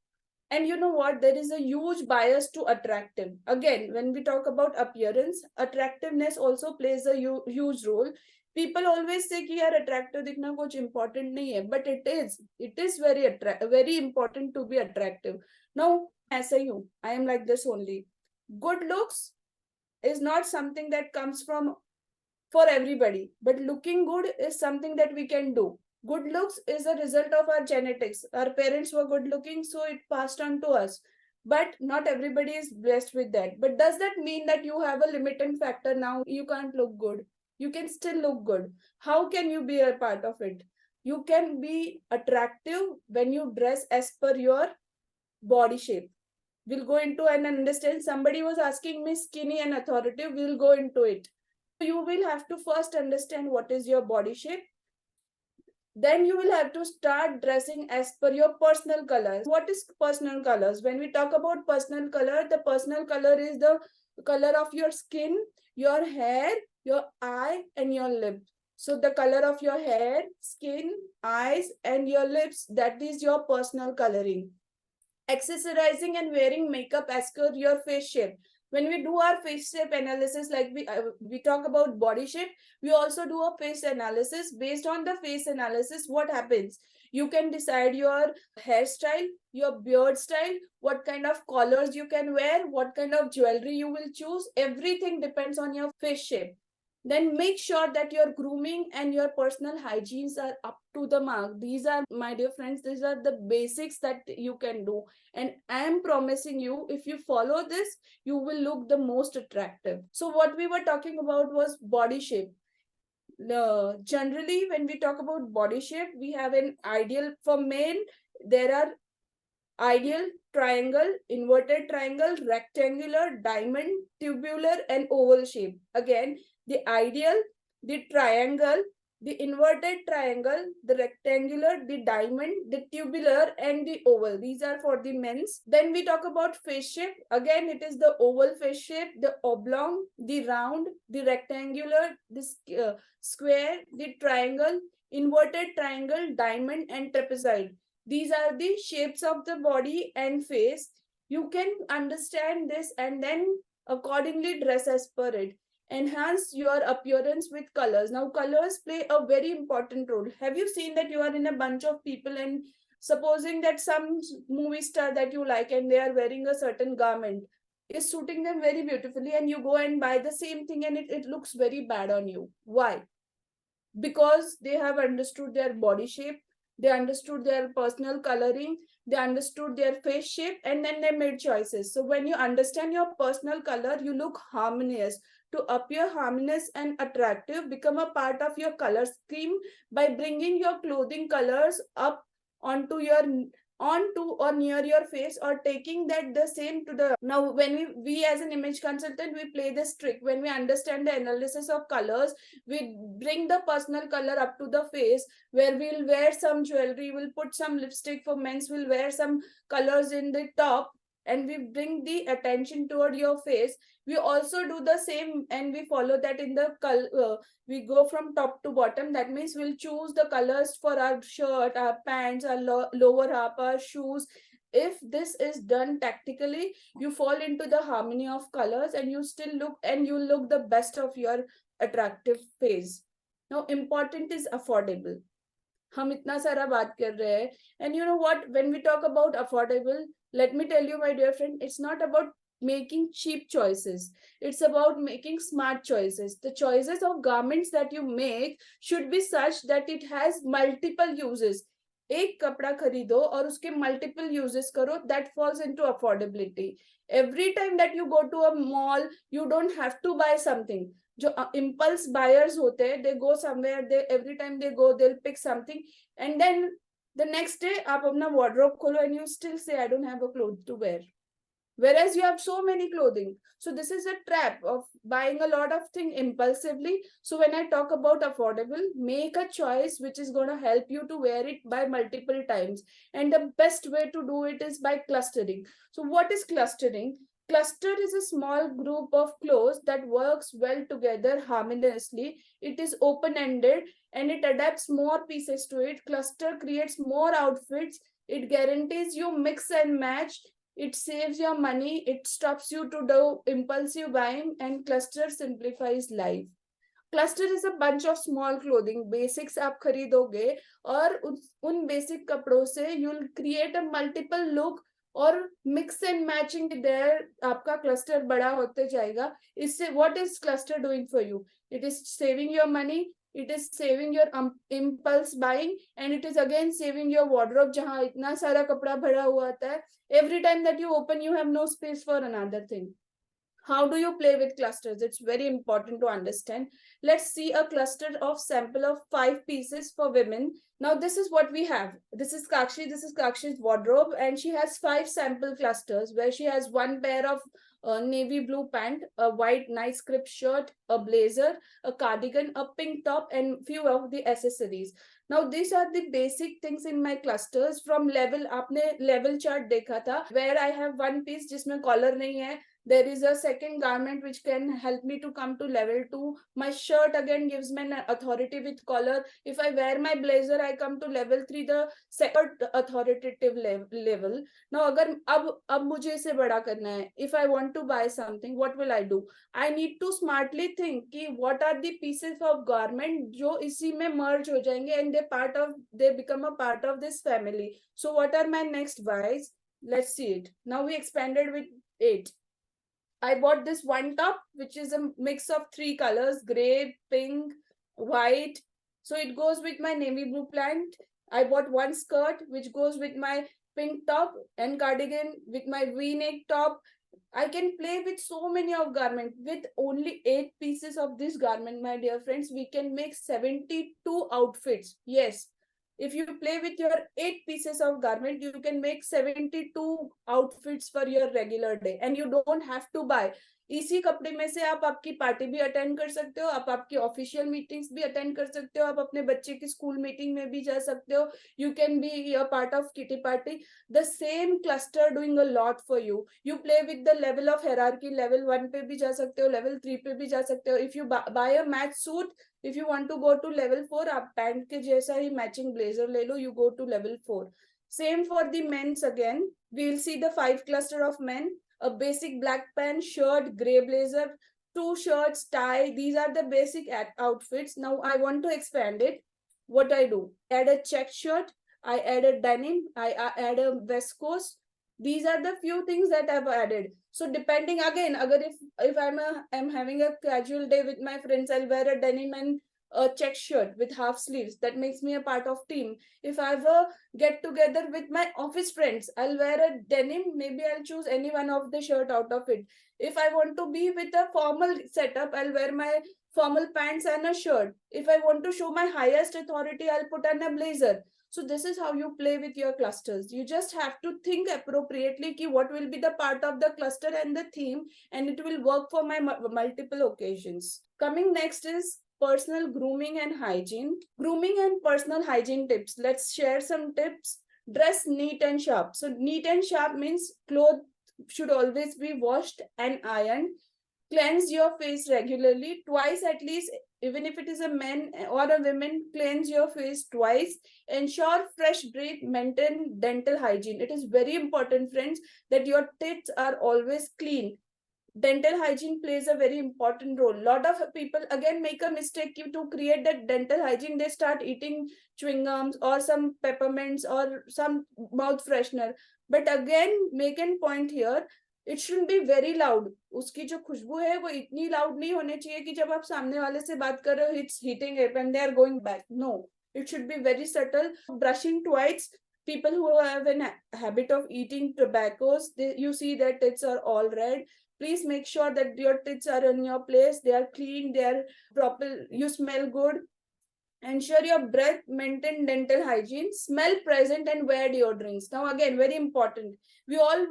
And you know what? There is a huge bias to attractive. Again, when we talk about appearance, attractiveness also plays a huge role. People always say कि यार attractive दिखना कुछ important नहीं है, but it is very important to be attractive. Now ऐसा ही हूँ, I am like this only. Good looks is not something that comes from for everybody, but looking good is something that we can do. Good looks is a result of our genetics. Our parents were good looking, so it passed on to us. But not everybody is blessed with that. But does that mean that you have a limiting factor now? You can't look good. You can still look good. How can you be a part of it? You can be attractive when you dress as per your body shape. We'll go into and understand. Somebody was asking me skinny and authoritative. We'll go into it. You will have to first understand what is your body shape. Then you will have to start dressing as per your personal colors. What is personal colors? When we talk about personal color, the personal color is the color of your skin, your hair, your eye, and your lip. So the color of your hair, skin, eyes, and your lips, that is your personal coloring. Accessorizing and wearing makeup as per your face shape. When we do our face shape analysis, like we talk about body shape, we also do a face analysis. Based on the face analysis, what happens? You can decide your hairstyle, your beard style, what kind of collars you can wear, what kind of jewelry you will choose. Everything depends on your face shape. Then make sure that your grooming and your personal hygienes are up to the mark. These are, my dear friends, these are the basics that you can do. And I am promising you, if you follow this, you will look the most attractive. So what we were talking about was body shape. Generally, when we talk about body shape, we have an ideal. For men, there are ideal, triangle, inverted triangle, rectangular, diamond, tubular, and oval shape. Again, the ideal, the triangle, the inverted triangle, the rectangular, the diamond, the tubular, and the oval. These are for the men's. Then we talk about face shape. Again, it is the oval face shape, the oblong, the round, the rectangular, the square, the triangle, inverted triangle, diamond, and trapezoid. These are the shapes of the body and face. You can understand this and then accordingly dress as per it. Enhance your appearance with colors. Now, colors play a very important role. Have you seen that you are in a bunch of people and supposing that some movie star that you like and they are wearing a certain garment is suiting them very beautifully, and you go and buy the same thing and it looks very bad on you. Why? Because they have understood their body shape, they understood their personal coloring, they understood their face shape, and then they made choices. So when you understand your personal color, you look harmonious. To appear harmonious and attractive, become a part of your color scheme by bringing your clothing colors up onto your onto or near your face, or taking that the same to the. Now when we as an image consultant, we play this trick. When we understand the analysis of colors, we bring the personal color up to the face, where we'll wear some jewelry, we'll put some lipstick. For men's, we'll wear some colors in the top, and we bring the attention toward your face. We also do the same, and we follow that in the color. We go from top to bottom. That means we'll choose the colors for our shirt, our pants, our lower half, our shoes. If this is done tactically, you fall into the harmony of colors, and you still look, and you look the best of your attractive face. Now important is affordable. हम इतना सारा बात कर रहे हैं, and you know what, when we talk about affordable, let me tell you, my dear friend, it's not about making cheap choices. It's about making smart choices. The choices of garments that you make should be such that it has multiple uses. एक कपड़ा खरीदो और उसके multiple uses करो, that falls into affordability. Every time that you go to a mall, you don't have to buy something. जो impulse buyers होते हैं, they go somewhere, they every time they go, they'll pick something, and then the next day आप अपना wardrobe खोलो and you still say, I don't have a clothes to wear, whereas you have so many clothing. So this is a trap of buying a lot of things impulsively. So when I talk about affordable, make a choice which is going to help you to wear it by multiple times, and the best way to do it is by clustering. So what is clustering? Cluster is a small group of clothes that works well together harmoniously. It is open-ended and it adapts more pieces to it. Cluster creates more outfits. It guarantees you mix and match. It saves your money. It stops you to do impulsive buying, and cluster simplifies life. Cluster is a bunch of small clothing. Basics आप खरीदोगे और उन basic कपड़ों से you'll create a multiple look, और mix and matching there आपका cluster बड़ा होते जाएगा. इससे what is cluster doing for you? It is saving your money. It is saving your impulse buying, and it is again saving your wardrobe जहाँ इतना सारा कपड़ा भरा हुआ आता है. Every time that you open, you have no space for another thing. How do you play with clusters? It's very important to understand. Let's see a cluster of sample of 5 pieces for women. Now this is what we have. This is Kakshi's wardrobe, and she has 5 sample clusters where she has one pair of navy blue pant, a white nice script shirt, a blazer, a cardigan, a pink top, and few of the accessories. Now these are the basic things in my clusters. From level, आपने level chart देखा था, where I have one piece जिसमें collar नहीं है. There is a second garment which can help me to come to level 2. My shirt again gives me an authority with collar. If I wear my blazer, I come to level 3, the second authoritative level. Now अगर अब मुझे इसे बड़ा करना है, if I want to buy something, what will I do? I need to smartly think कि what are the pieces of garment जो इसी में merge हो जाएंगे, and they become a part of this family. So what are my next buys? Let's see it. Now we expanded with 8. I bought this one top, which is a mix of 3 colors, gray, pink, white. So it goes with my navy blue pant. I bought one skirt, which goes with my pink top, and cardigan with my V-neck top. I can play with so many of garment. With only 8 pieces of this garment, my dear friends, we can make 72 outfits. Yes. If you play with your 8 pieces of garment, you can make 72 outfits for your regular day, and you don't have to buy. इसी कपड़े में से आप आपकी party भी attend कर सकते हो, आप आपकी ऑफिशियल मीटिंग्स भी अटेंड कर सकते हो, आप अपने बच्चे की स्कूल मीटिंग में भी जा सकते हो. You can be a part of kitty party. The same cluster doing a lot for you. You play with the level of hierarchy. Level 1 पे भी जा सकते हो, लेवल 3 पे भी जा सकते हो. If you buy a match suit, if you want to go to level 4, आप पैंट के जैसा ही मैचिंग ब्लेजर ले लो, you go to level 4. Same for the men's again. We'll see the 5 cluster of men. A basic black pant, shirt, gray blazer, 2 shirts, tie. These are the basic outfits. Now I want to expand it. What I do? Add a check shirt. I add a denim. I add a vest coat. These are the few things that I've added. So depending again, agar if I'm having a casual day with my friends, I'll wear a denim and a check shirt with half sleeves. That makes me a part of team. If I have a get together with my office friends, I'll wear a denim. Maybe I'll choose any one of the shirt out of it. If I want to be with a formal setup, I'll wear my formal pants and a shirt. If I want to show my highest authority, I'll put on a blazer. So this is how you play with your clusters. You just have to think appropriately ki what will be the part of the cluster and the theme, and it will work for my multiple occasions. Coming next is personal grooming and hygiene. Grooming and personal hygiene tips. Let's share some tips. Dress neat and sharp. So neat and sharp means clothes should always be washed and ironed. Cleanse your face regularly, twice at least. Even if it is a man or a woman, cleanse your face twice. Ensure fresh breath, maintain dental hygiene. It is very important, friends, that your teeth are always clean. Dental hygiene plays a very important role. Lot of people again make a mistake to create that dental hygiene. They start eating chewing gums or some peppermints or some mouth freshener. But again, make a point here, it shouldn't be very loud. उसकी जो खुशबू है वो इतनी loud नहीं होनी चाहिए कि जब आप सामने वाले से बात कर रहे हो, it's hitting it when they are going back. No, it should be very subtle. Brushing twice. People who have a habit of eating tobaccos, you see that teeth are all red. Please make sure that your teeth are in your place. They are clean. They are proper. You smell good. Ensure your breath, maintain dental hygiene, smell present, and wear deodorants. Now, again, very important. We all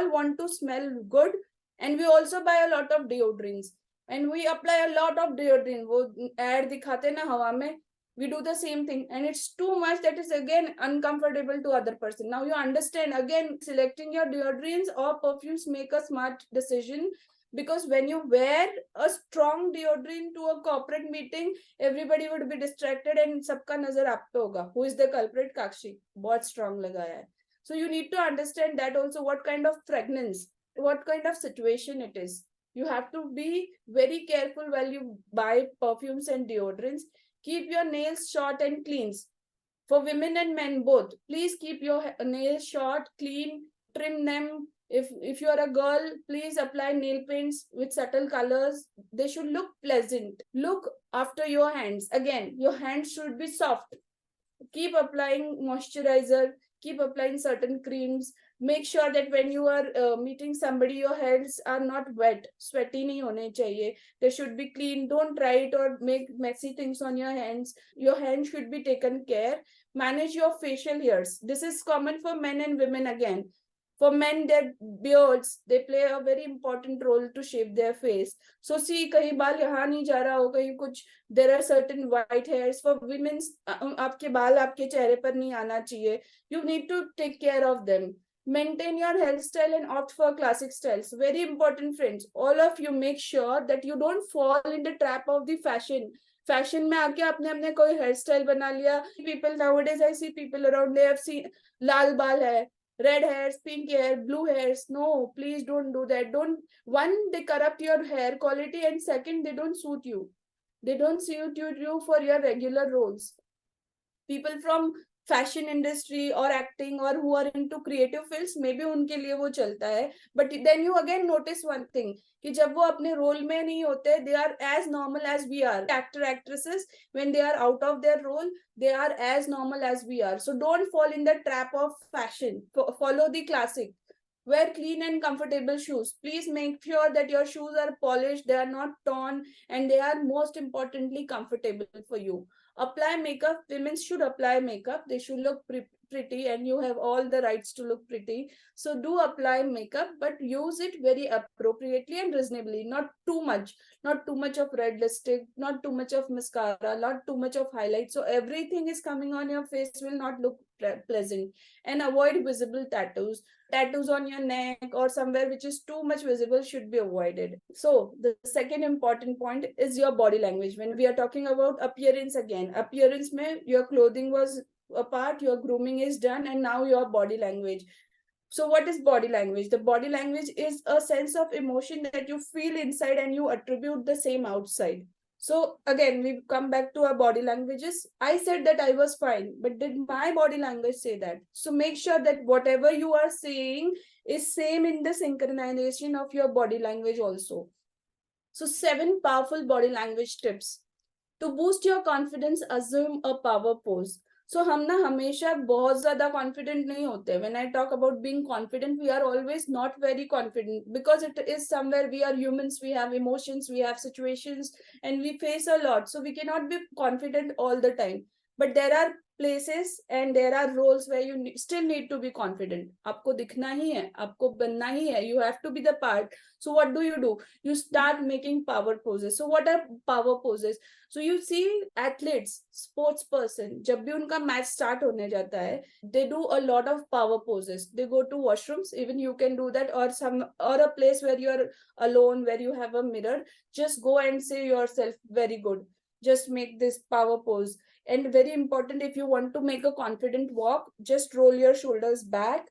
want to smell good, and we also buy a lot of deodorants. And we apply a lot of deodorant. वो ad दिखाते ना हवा में, we do the same thing, and it's too much that is again uncomfortable to other person. Now you understand, again, selecting your deodorants or perfumes, make a smart decision, because when you wear a strong deodorant to a corporate meeting, everybody would be distracted and सबका नजर आप पे होगा. Who is the culprit? Kakshi. बहुत strong लगाया है. So you need to understand that also, what kind of fragrance, what kind of situation it is. You have to be very careful while you buy perfumes and deodorants. Keep your nails short and clean. For women and men both, please keep your nails short, clean, trim them. If you are a girl, please apply nail paints with subtle colors. They should look pleasant. Look after your hands. Again, your hands should be soft. Keep applying moisturizer, keep applying certain creams. Make sure that when you are meeting somebody, your hands are not wet, sweaty nahi hone chahiye. They should be clean. Don't try it or make messy things on your hands. Your hands should be taken care. Manage your facial hairs. This is common for men and women again. For men, their beards, they play a very important role to shape their face. So see, कहीं बाल यहाँ नहीं जा रहा हो, कहीं कुछ, there are certain white hairs. For women's, आपके बाल आपके चेहरे पर नहीं आना चाहिए. You need to take care of them. Maintain your hairstyle and opt for classic styles. Very important, friends. All of you make sure that you don't fall in the trap of the fashion. Fashion में आके आपने अपने कोई hairstyle बना लिया. People nowadays, I see people around, they have seen लाल बाल है, red hairs, pink hair, blue hairs. No, please don't do that. Don't. One, they corrupt your hair quality, and second, they don't suit you. They don't suit you for your regular roles. People from fashion industry or acting or who are into creative fields, maybe उनके लिए वो चलता है. But then you again notice one thing, कि जब वो अपने role में नहीं होते, they are as normal as we are. Actor actresses, when they are out of their role, they are as normal as we are. So don't fall in the trap of fashion. Follow the classic. Wear clean and comfortable shoes. Please make sure that your shoes are polished, they are not torn, and they are most importantly comfortable for you. Apply makeup. Women should apply makeup. They should look pretty, and you have all the rights to look pretty. So do apply makeup, but use it very appropriately and reasonably. Not too much. Not too much of red lipstick, not too much of mascara, not too much of highlight. So everything is coming on your face will not look pleasant. And avoid visible tattoos. Tattoos on your neck or somewhere which is too much visible should be avoided. So the second important point is your body language. When we are talking about appearance, again, appearance mein your clothing was a part, your grooming is done, and now your body language. So what is body language? The body language is a sense of emotion that you feel inside and you attribute the same outside. So again, we come back to our body languages. I said that I was fine, but did my body language say that? So make sure that whatever you are saying is same in the synchronization of your body language also. So 7 powerful body language tips. To boost your confidence, assume a power pose. So हम ना हमेशा बहुत ज्यादा confident नहीं होते. When I talk about being confident, we are always not very confident because it is somewhere we are humans, we have emotions, we have situations, and we face a lot. So we cannot be confident all the time. But there are places and there are roles where you still need to be confident. आपको दिखना ही है, आपको बनना ही है. You have to be the part. So what do? You start making power poses. So what are power poses? So you see athletes, sports person, जब भी उनका match start होने जाता है, they do a lot of power poses. They go to washrooms, even you can do that, or a place where you're alone, where you have a mirror. Just go and say yourself, very good. Just make this power pose. And very important, if you want to make a confident walk, just roll your shoulders back,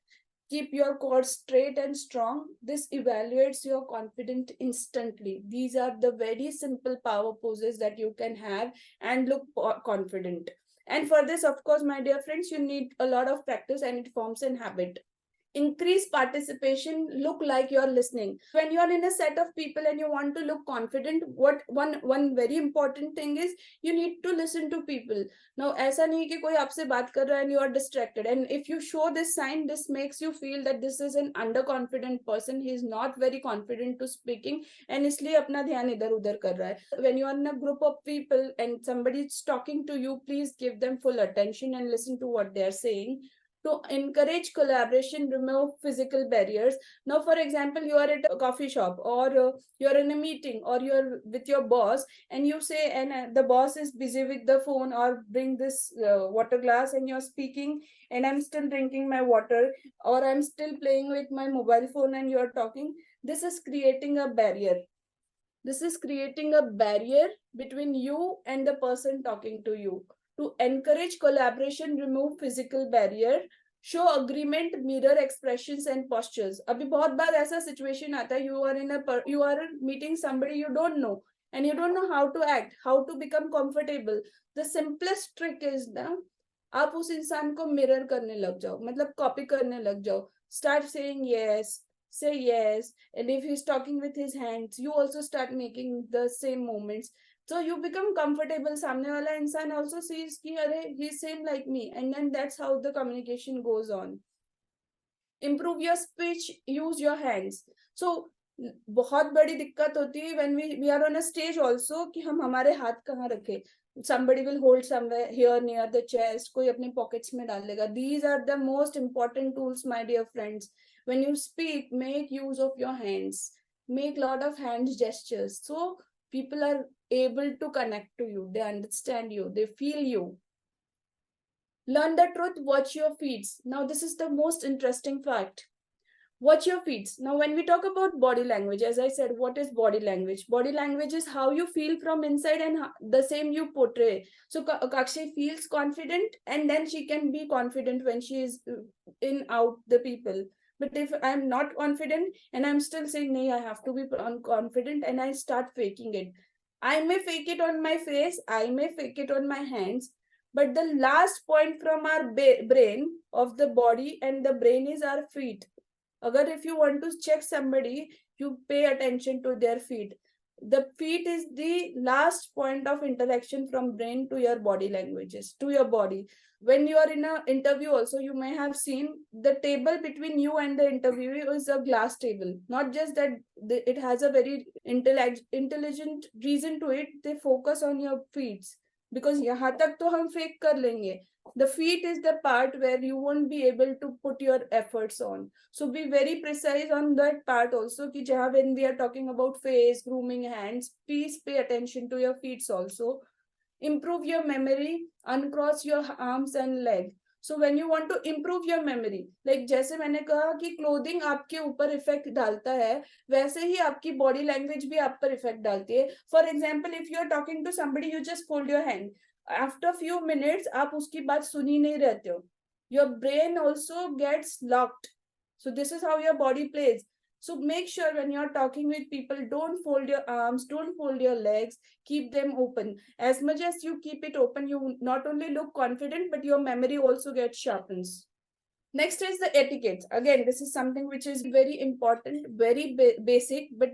keep your core straight and strong. This evaluates your confidence instantly. These are the very simple power poses that you can have and look confident. And for this, of course, my dear friends, you need a lot of practice and it forms an habit. Increase participation, look like you're listening. When you're in a set of people and you want to look confident, what one very important thing is you need to listen to people. Now ऐसा नहीं कि कोई आपसे बात कर रहा है and you are distracted, and if you show this sign, this makes you feel that this is an underconfident person, he is not very confident to speaking and इसलिए अपना ध्यान इधर उधर कर रहा है. When you are in a group of people and somebody is talking to you, please give them full attention and listen to what they are saying. To encourage collaboration, remove physical barriers. Now, for example, you are at a coffee shop, or you're in a meeting, or you're with your boss, and you say, and the boss is busy with the phone, or bring this water glass, and you're speaking, and I'm still drinking my water, or I'm still playing with my mobile phone, and you're talking. This is creating a barrier. This is creating a barrier between you and the person talking to you. To encourage collaboration, remove physical barrier, show agreement, mirror expressions and postures. अभी बहुत बार ऐसा situation आता है, you are meeting somebody you don't know and you don't know how to act, how to become comfortable. The simplest trick is ना, आप उस इंसान को mirror करने लग जाओ, मतलब copy करने लग जाओ. Start saying yes, say yes, and if he's talking with his hands, you also start making the same movements. So you become comfortable. सामने वाला इंसान also sees कि अरे he's same like me, and then that's how the communication goes on. Improve your speech, use your hands. So बहुत बड़ी दिक्कत होती है when we are on a stage also कि हम हमारे हाथ कहाँ रखें. Somebody will hold somewhere here near the chest, कोई अपने pockets में डाल लेगा. These are the most important tools, my dear friends. When you speak, make use of your hands, make lot of hand gestures, so people are able to connect to you, they understand you, they feel you. Learn the truth, watch your feeds. Now this is the most interesting fact. Watch your feeds. Now when we talk about body language, as I said, what is body language? Body language is how you feel from inside and the same you portray. So Kakshi feels confident and then she can be confident when she is in out the people. But if I'm not confident and I'm still saying, "Nahi, I have to be confident," and I start faking it. I may fake it on my face, I may fake it on my hands, but the last point from our brain of the body and the brain is our feet. Agar if you want to check somebody, you pay attention to their feet. The feet is the last point of interaction from brain to your body languages, to your body. When you are in an interview also, you may have seen the table between you and the interviewer is a glass table. Not just that it has a very intelligent reason to it, they focus on your feet. Because यहाँ तक तो हम fake कर लेंगे. The feet is the part where you won't be able to put your efforts on. So be very precise on that part also. Ki jahan when we are talking about face, grooming, hands, please pay attention to your feet also. Improve your memory, uncross your arms and leg. So when you want to improve your memory, like जैसे मैंने कहा कि clothing आपके ऊपर effect डालता है, वैसे ही आपकी body language भी आप पर effect डालती है. For example, if you are talking to somebody, you just fold your hand. After few minutes, आप उसकी बात सुन ही नहीं रहते हो. Your brain also gets locked. So this is how your body plays. So make sure when you're talking with people, don't fold your arms, don't fold your legs, keep them open. As much as you keep it open, you not only look confident, but your memory also gets sharpens. Next is the etiquette. Again, this is something which is very important, very basic, but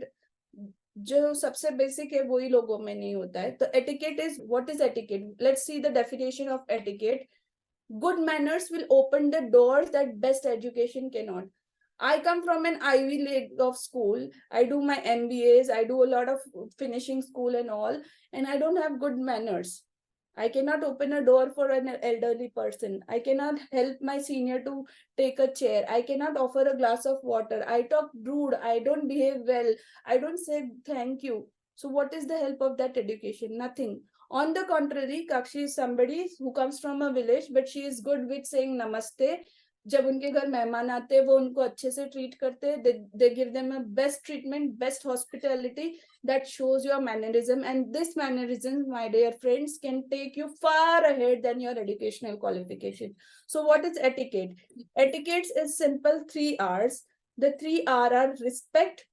जो सबसे basic है वही लोगों में नहीं होता है. तो etiquette is, what is etiquette? Let's see the definition of etiquette. Good manners will open the doors that best education cannot. I come from an Ivy League of school. I do my MBAs. I do a lot of finishing school and all, and I don't have good manners. I cannot open a door for an elderly person. I cannot help my senior to take a chair. I cannot offer a glass of water. I talk rude. I don't behave well. I don't say thank you. So, what is the help of that education? Nothing. On the contrary, Kakshi is somebody who comes from a village, but she is good with saying namaste. जब उनके घर मेहमान आते हैं वो उनको अच्छे से ट्रीट करते हैं. They give them a best treatment, best hospitality. That shows your mannerism, and this mannerism, my dear friends, can take you far ahead than your educational qualification. So what is etiquette? Etiquette is simple 3 R's. The 3 R are respect,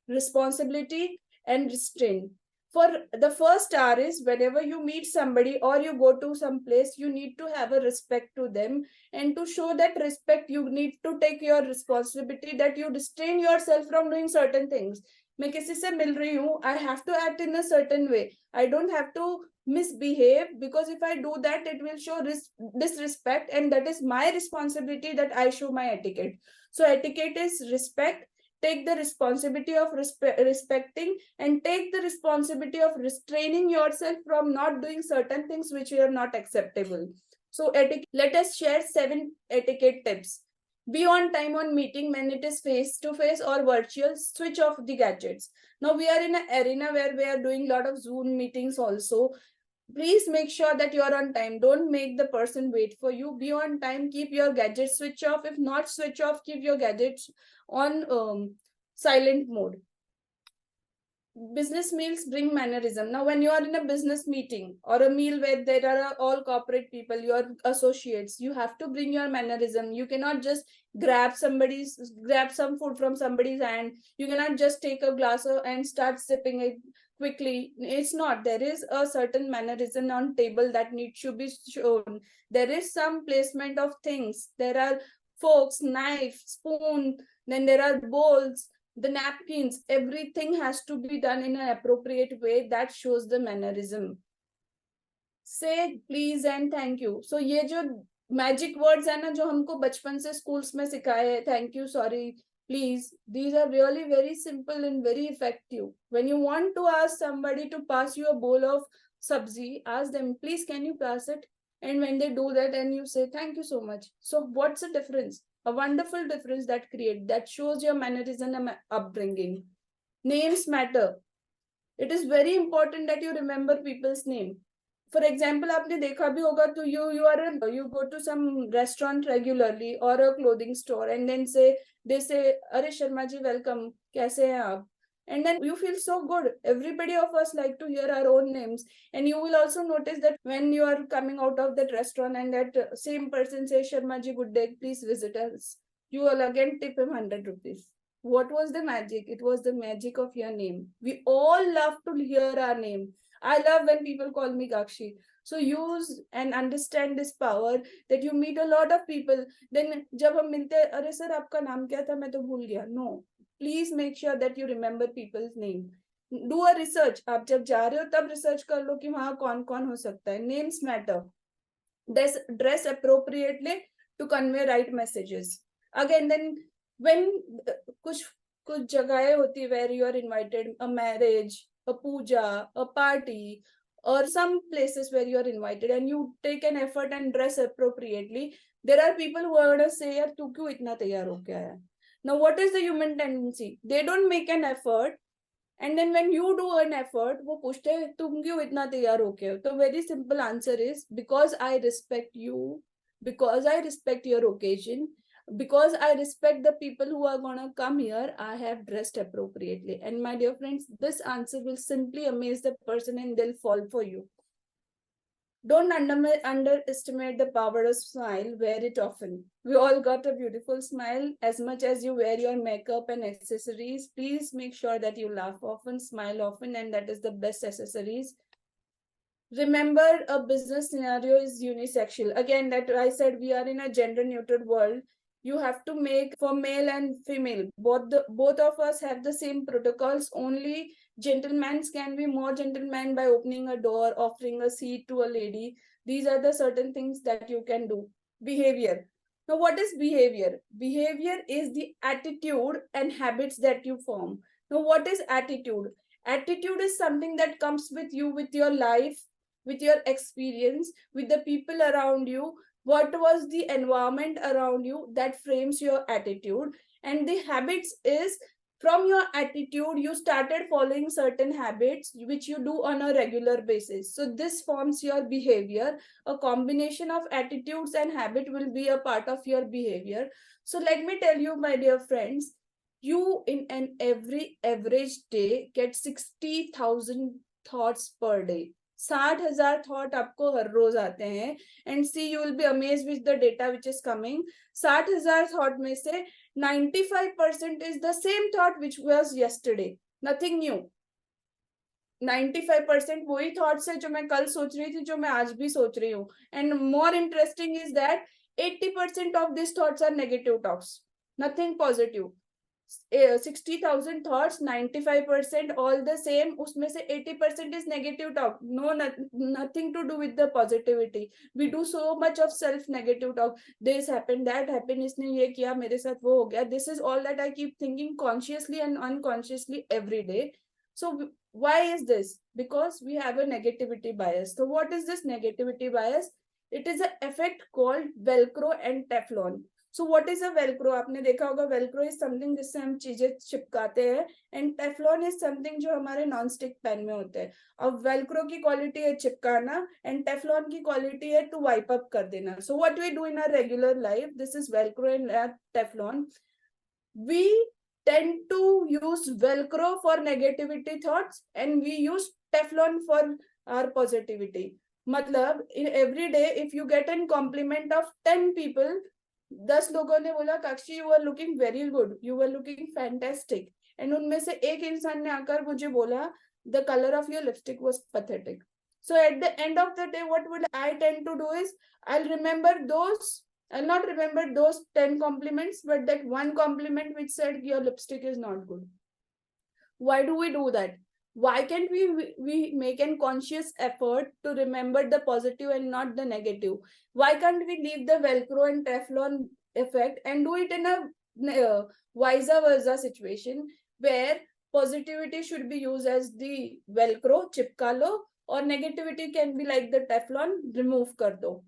responsibility, and restraint. For the first R is, whenever you meet somebody or you go to some place, you need to have a respect to them. And to show that respect, you need to take your responsibility, that you restrain yourself from doing certain things. मैं किसी से मिल रही हूँ, I have to act in a certain way. I don't have to misbehave, because if I do that, it will show disrespect, and that is my responsibility, that I show my etiquette. So etiquette is respect. Take the responsibility of respecting, and take the responsibility of restraining yourself from not doing certain things which are not acceptable. So etiquette, let us share 7 etiquette tips. Be on time on meeting when it is face to face or virtual. Switch off the gadgets. Now we are in an arena where we are doing a lot of Zoom meetings also. Please make sure that you are on time. Don't make the person wait for you. Be on time. Keep your gadgets switch off. If not switch off, keep your gadgets on silent mode. Business meals bring mannerism. Now, when you are in a business meeting or a meal where there are all corporate people, your associates, you have to bring your mannerism. You cannot just grab some food from somebody's hand. You cannot just take a glass and start sipping it quickly. It's not. There is a certain mannerism on table that needs to be shown. There is some placement of things. There are forks, knife, spoon, then there are bowls, the napkins. Everything has to be done in an appropriate way. That shows the mannerism. Say please and thank you. So ये जो magic words है ना, जो हमको बचपन से schools में सिखाए, thank you, sorry, please, these are really very simple and very effective. When you want to ask somebody to pass you a bowl of sabzi, ask them, please, can you pass it? And when they do that, and you say, thank you so much. So what's the difference? A wonderful difference that shows your mannerism and upbringing. Names matter. It is very important that you remember people's name. For example, आपने देखा भी होगा, तो you go to some restaurant regularly or a clothing store, and then they say, अरे Sharma ji, welcome, कैसे हैं आप? And then you feel so good. Everybody of us like to hear our own names. And you will also notice that when you are coming out of that restaurant and that same person says, Sharma ji, good day, please visit us, you will again tip him 100 rupees. What was the magic? It was the magic of your name. We all love to hear our name. I love when people call me Gakshi. So use and understand this power, that you meet a lot of people. Then जब हम मिलते हैं, अरे sir आपका नाम क्या था, मैं तो भूल गया. No, please make sure that you remember people's name. Do a research. आप जब जा रहे हो तब research कर लो कि वहाँ कौन कौन हो सकता है. Names matter. Dress appropriately to convey right messages. Again, then when कुछ जगहें होती where you are invited, a marriage, a puja, a party, or some places where you are invited and you take an effort and dress appropriately, there are people who are going to say, यार तू क्यों इतना तैयार होके आया? Now, what is the human tendency? They don't make an effort, and then when you do an effort, वो पूछते हैं तुम क्यों इतना तैयार होके हो? तो very simple answer is, because I respect you, because I respect your occasion, because I respect the people who are gonna come here, I have dressed appropriately. And my dear friends, this answer will simply amaze the person and they'll fall for you. Don't underestimate the power of smile. Wear it often. We all got a beautiful smile. As much as you wear your makeup and accessories, please make sure that you laugh often, smile often, and that is the best accessories. Remember, a business scenario is unisexual. Again, that I said, we are in a gender neutral world. You have to make for male and female. Both of us have the same protocols. Only Gentlemen can be more gentleman by opening a door, offering a seat to a lady. These are the certain things that you can do. Behavior. Now, what is behavior? Behavior is the attitude and habits that you form. Now, what is attitude? Attitude is something that comes with you, with your life, with your experience, with the people around you. What was the environment around you that frames your attitude? And the habits is from your attitude, you started following certain habits which you do on a regular basis. So this forms your behavior. A combination of attitudes and habit will be a part of your behavior. So let me tell you, my dear friends, you in an every average day get 60,000 thoughts per day. 60,000 thought आपको हर रोज आते हैं. And see you will be amazed with the data which is coming. 60,000 thought में से 95% is the same thought which was yesterday. Nothing new. 95% वही thoughts है जो मैं कल सोच रही थी, जो मैं आज भी सोच रही हूँ. And more interesting is that 80% of these thoughts are negative talks. Nothing positive. 60,000 thoughts, 95% all the same. उसमें से 80% is negative talk. No, nothing to do with the positivity. We do so much of self negative talk. This happened, that happened, इसने ये किया, मेरे साथ वो हो गया. This is all that I keep thinking consciously and unconsciously every day. So why is this? Because we have a negativity bias. So what is this negativity bias? It is an effect called Velcro and Teflon. So what is a Velcro? आपने देखा होगा Velcro is something जिससे हम चीजें चिपकाते हैं, and Teflon is something जो हमारे non stick pan में होते हैं. अब वेलक्रो की क्वालिटी है चिपकाना, एंड टेफ्लॉन की क्वालिटी है टू वाइप अप कर देना. So what we do in our regular life, this is Velcro and Teflon. We tend to use velcro for negativity thoughts and we use teflon for our positivity. मतलब in every day if you get a compliment of 10 people, 10 लोगों ने बोला कक्षी you are looking very good, you are looking fantastic, and उनमें से एक इंसान ने आकर मुझे बोला the colour of your lipstick was pathetic. So at the end of the day, what would I tend to do is I'll remember those. I'll not remember those 10 compliments, but that one compliment which said your lipstick is not good. Why do we do that? Why can't we make a conscious effort to remember the positive and not the negative? Why can't we leave the velcro and teflon effect and do it in a vice versa situation where positivity should be used as the velcro, chipka lo, or negativity can be like the teflon, remove kar do.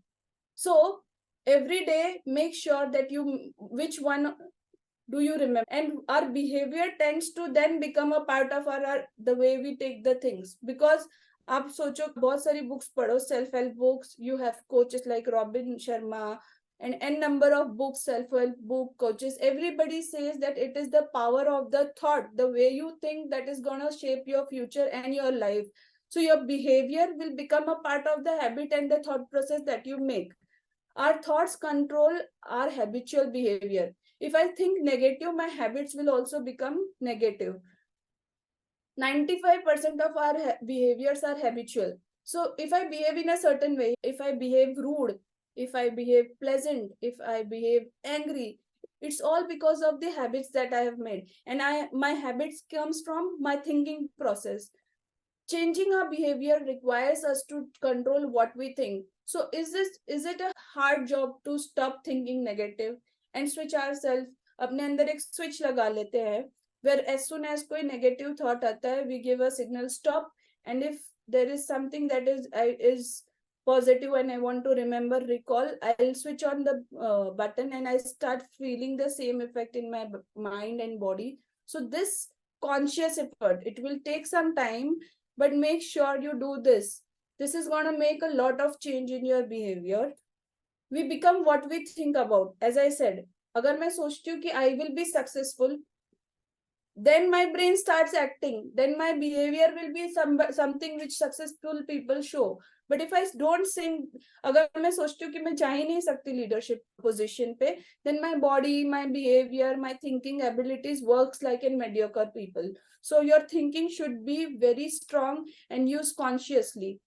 So every day make sure that you which one do you remember, and our behavior tends to then become a part of our the way we take the things. Because आप सोचो बहुत सारी books पढ़ो, self help books, you have coaches like Robin Sharma and n number of books, self help book coaches, everybody says that it is the power of the thought, the way you think, that is going to shape your future and your life. So your behavior will become a part of the habit and the thought process that you make. Our thoughts control our habitual behavior. If I think negative, my habits will also become negative. 95% of our behaviors are habitual. So if I behave in a certain way, if I behave rude, if I behave pleasant, if I behave angry, it's all because of the habits that I have made. And my habits comes from my thinking process. Changing our behavior requires us to control what we think. So is it a hard job to stop thinking negative and switch ourselves? अपने अंदर एक switch लगा लेते हैं where as soon as कोई negative thought आता है, we give a signal stop, and if there is something that is positive and I want to remember, recall, I'll switch on the button and I start feeling the same effect in my mind and body. So this conscious effort, it will take some time, but make sure you do this. This is going to make a lot of change in your behavior. We become what we think about. As I said, अगर मैं सोचती हूँ कि I will be successful, then my brain starts acting, then my behavior will be something which successful people show. But if I don't think, अगर मैं सोचती हूँ कि मैं जा ही नहीं सकती leadership position पे, then my body, my behavior, my thinking abilities works like in mediocre people. So your thinking should be very strong and used consciously.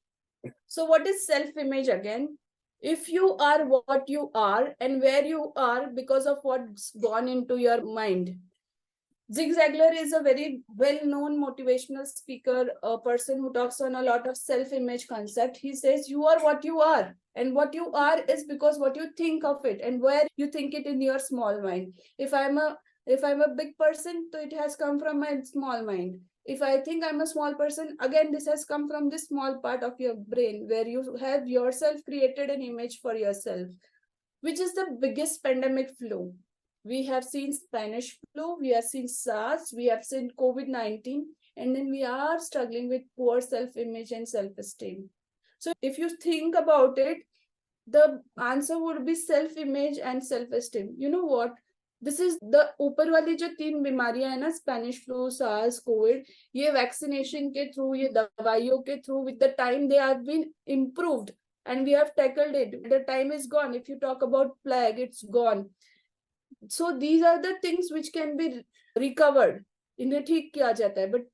So what is self-image again? If you are what you are and where you are because of what's gone into your mind. Zig Ziglar is a very well-known motivational speaker, a person who talks on a lot of self-image concept. He says, you are what you are. And what you are is because what you think of it and where you think it in your small mind. If I'm a big person, so it has come from my small mind. If I think I'm a small person, again, this has come from this small part of your brain where you have yourself created an image for yourself, which is the biggest pandemic flu. We have seen Spanish flu, we have seen SARS, we have seen COVID 19, and then we are struggling with poor self image and self esteem. So, if you think about it, the answer would be self image and self esteem. You know what? This is the ऊपर वाली जो 3 बीमारियां है ना, Spanish flu, SARS, COVID, ये vaccination के through, ये दवाइयों के through, with the time they have been improved and we have tackled it. The time is gone. If you talk about plague, it's gone. So these are the things which can be recovered. इन्हें ठीक किया जाता है, but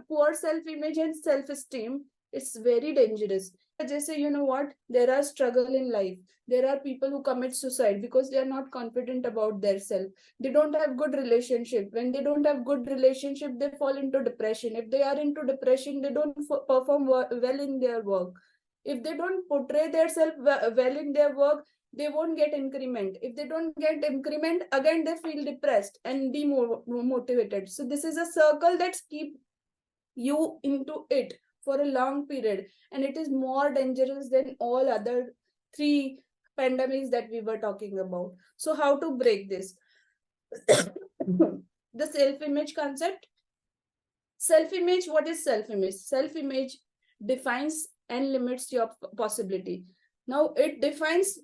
poor self image and self esteem, it's very dangerous. जैसे, you know what, there are struggle in life. There are people who commit suicide because they are not confident about their self. They don't have good relationship. When they don't have good relationship, they fall into depression. If they are into depression, they don't perform well in their work. If they don't portray themselves well in their work, they won't get increment. If they don't get increment, again they feel depressed and demotivated. So this is a circle that keep you into it for a long period, and it is more dangerous than all other 3 pandemics that we were talking about. So how to break this? The self-image concept. Self-image, what is self-image? Self-image defines and limits your possibility. Now it defines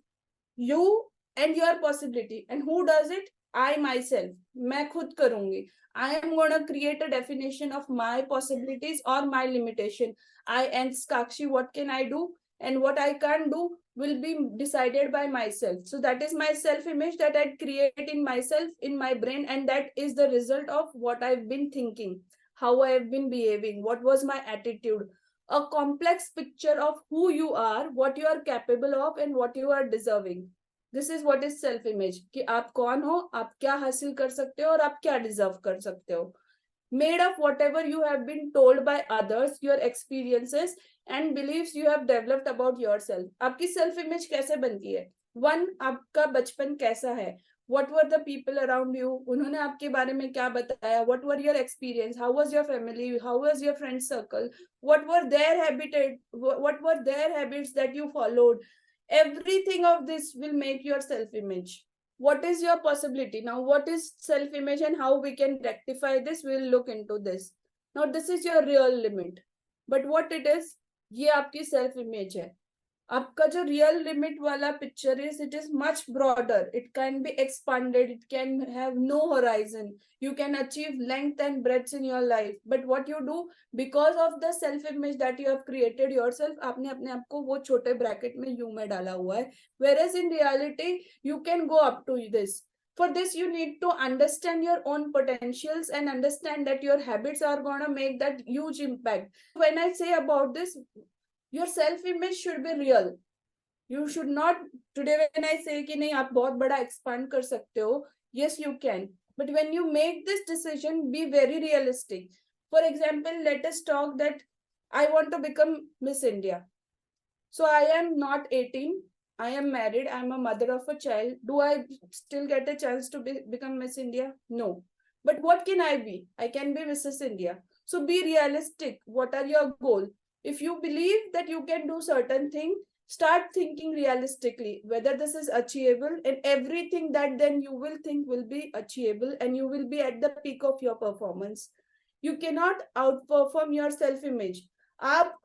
you and your possibility. And who does it? I myself. मैं खुद करूंगी. I am going to create a definition of my possibilities or my limitation. I and Sakshi, what can I do and what I can't do will be decided by myself. So that is my self-image that I create in myself, in my brain, and that is the result of what I've been thinking, how I have been behaving, what was my attitude. A complex picture of who you are, what you are capable of, and what you are deserving. This is what is self image, कि आप कौन हो, आप क्या हासिल कर सकते हो और आप क्या डिजर्व कर सकते हो. Made of whatever you have been told by others, your experiences and beliefs you have developed about yourself. आपकी self image कैसे बनती है? One, आपका बचपन कैसा है? What were the people around you? उन्होंने आपके बारे में क्या बताया? What were your experience? How was your family? How was your friend circle? What were their habitat? What were their habits that you followed? Everything of this will make your self image. What is your possibility? Now, what is self image and how we can rectify this? We'll look into this. Now, this is your real limit. But what it is, ये आपकी self image है. आपका जो real limit वाला picture is, it is much broader, it can be expanded, it can have no horizon, you can achieve length and breadth in your life. But what you do, because of the self image that you have created yourself, आपने अपने आप को वो छोटे bracket में you में डाला हुआ है. Whereas in reality you can go up to this. For this you need to understand your own potentials and understand that your habits are going to make that huge impact. When I say about this, your self image should be real. You should not, today when I say कि नहीं आप बहुत बड़ा expand कर सकते हो, yes you can, but when you make this decision, be very realistic. For example, let us talk that I want to become Miss India. So I am not 18, I am married, I am a mother of a child. Do I still get a chance to become Miss India? No. But what can I be? I can be Mrs. India. So be realistic. What are your goals? If you believe that you can do certain thing, start thinking realistically whether this is achievable, and everything that then you will think will be achievable and you will be at the peak of your performance. You cannot outperform your self image. आप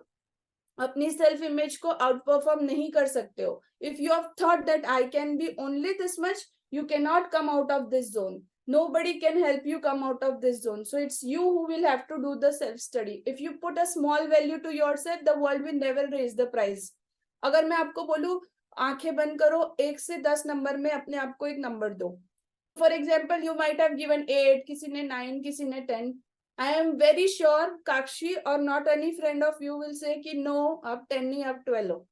अपनी self image को out perform नहीं कर सकते हो. If you have thought that I can be only this much, you cannot come out of this zone. Nobody can help you come out of this zone. So it's you who will have to do the self study. If you put a small value to yourself, the world will never raise the price. अगर मैं आपको बोलूं आंखें बंद करो, 1 से 10 number में अपने आप को एक नंबर दो. For example you might have given 8, किसी ने 9, किसी ने 10. I am very sure Kakshi or not any friend of you will say कि no, आप 10 नहीं, आप 12 हो.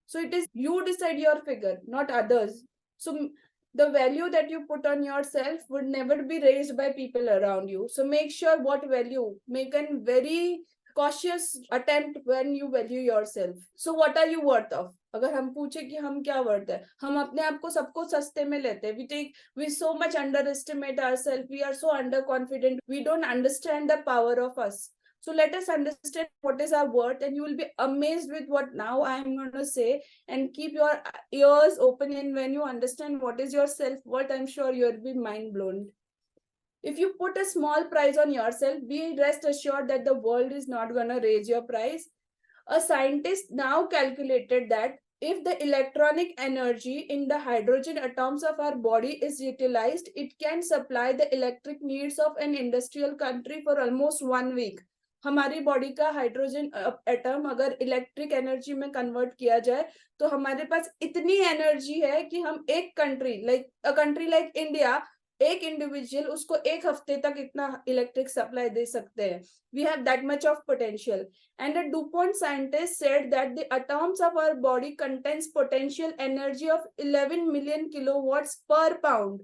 So it is you decide your figure, not others. So the value that you put on yourself would never be raised by people around you. So make sure what value, make a very cautious attempt when you value yourself. So what are you worth of? अगर हम पूछे कि हम क्या worth है, हम अपने आप को सबको सस्ते में लेते हैं. We so much underestimate ourselves. We are so underconfident. We don't understand the power of us. So let us understand what is our worth, and you will be amazed with what now I am going to say. And keep your ears open, and when you understand what is your self-worth, I'm sure you'll be mind blown. If you put a small price on yourself, be rest assured that the world is not going to raise your price. A scientist now calculated that if the electronic energy in the hydrogen atoms of our body is utilized, it can supply the electric needs of an industrial country for almost 1 week. हमारी body का hydrogen atom अगर electric energy में convert किया जाए तो हमारे पास इतनी energy है कि हम एक कंट्री लाइक इंडिया, एक इंडिविजुअल उसको एक हफ्ते तक इतना इलेक्ट्रिक सप्लाई दे सकते हैं. We have that much of potential. And a DuPont scientist said that the atoms of our body contains potential energy of 11 million kilowatts per pound.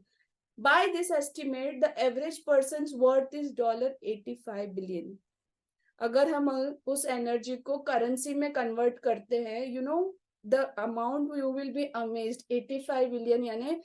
By this estimate, the average person's worth is $85 billion. अगर हम उस energy को currency में convert करते हैं, you know the amount, you will be amazed. 85 billion यानी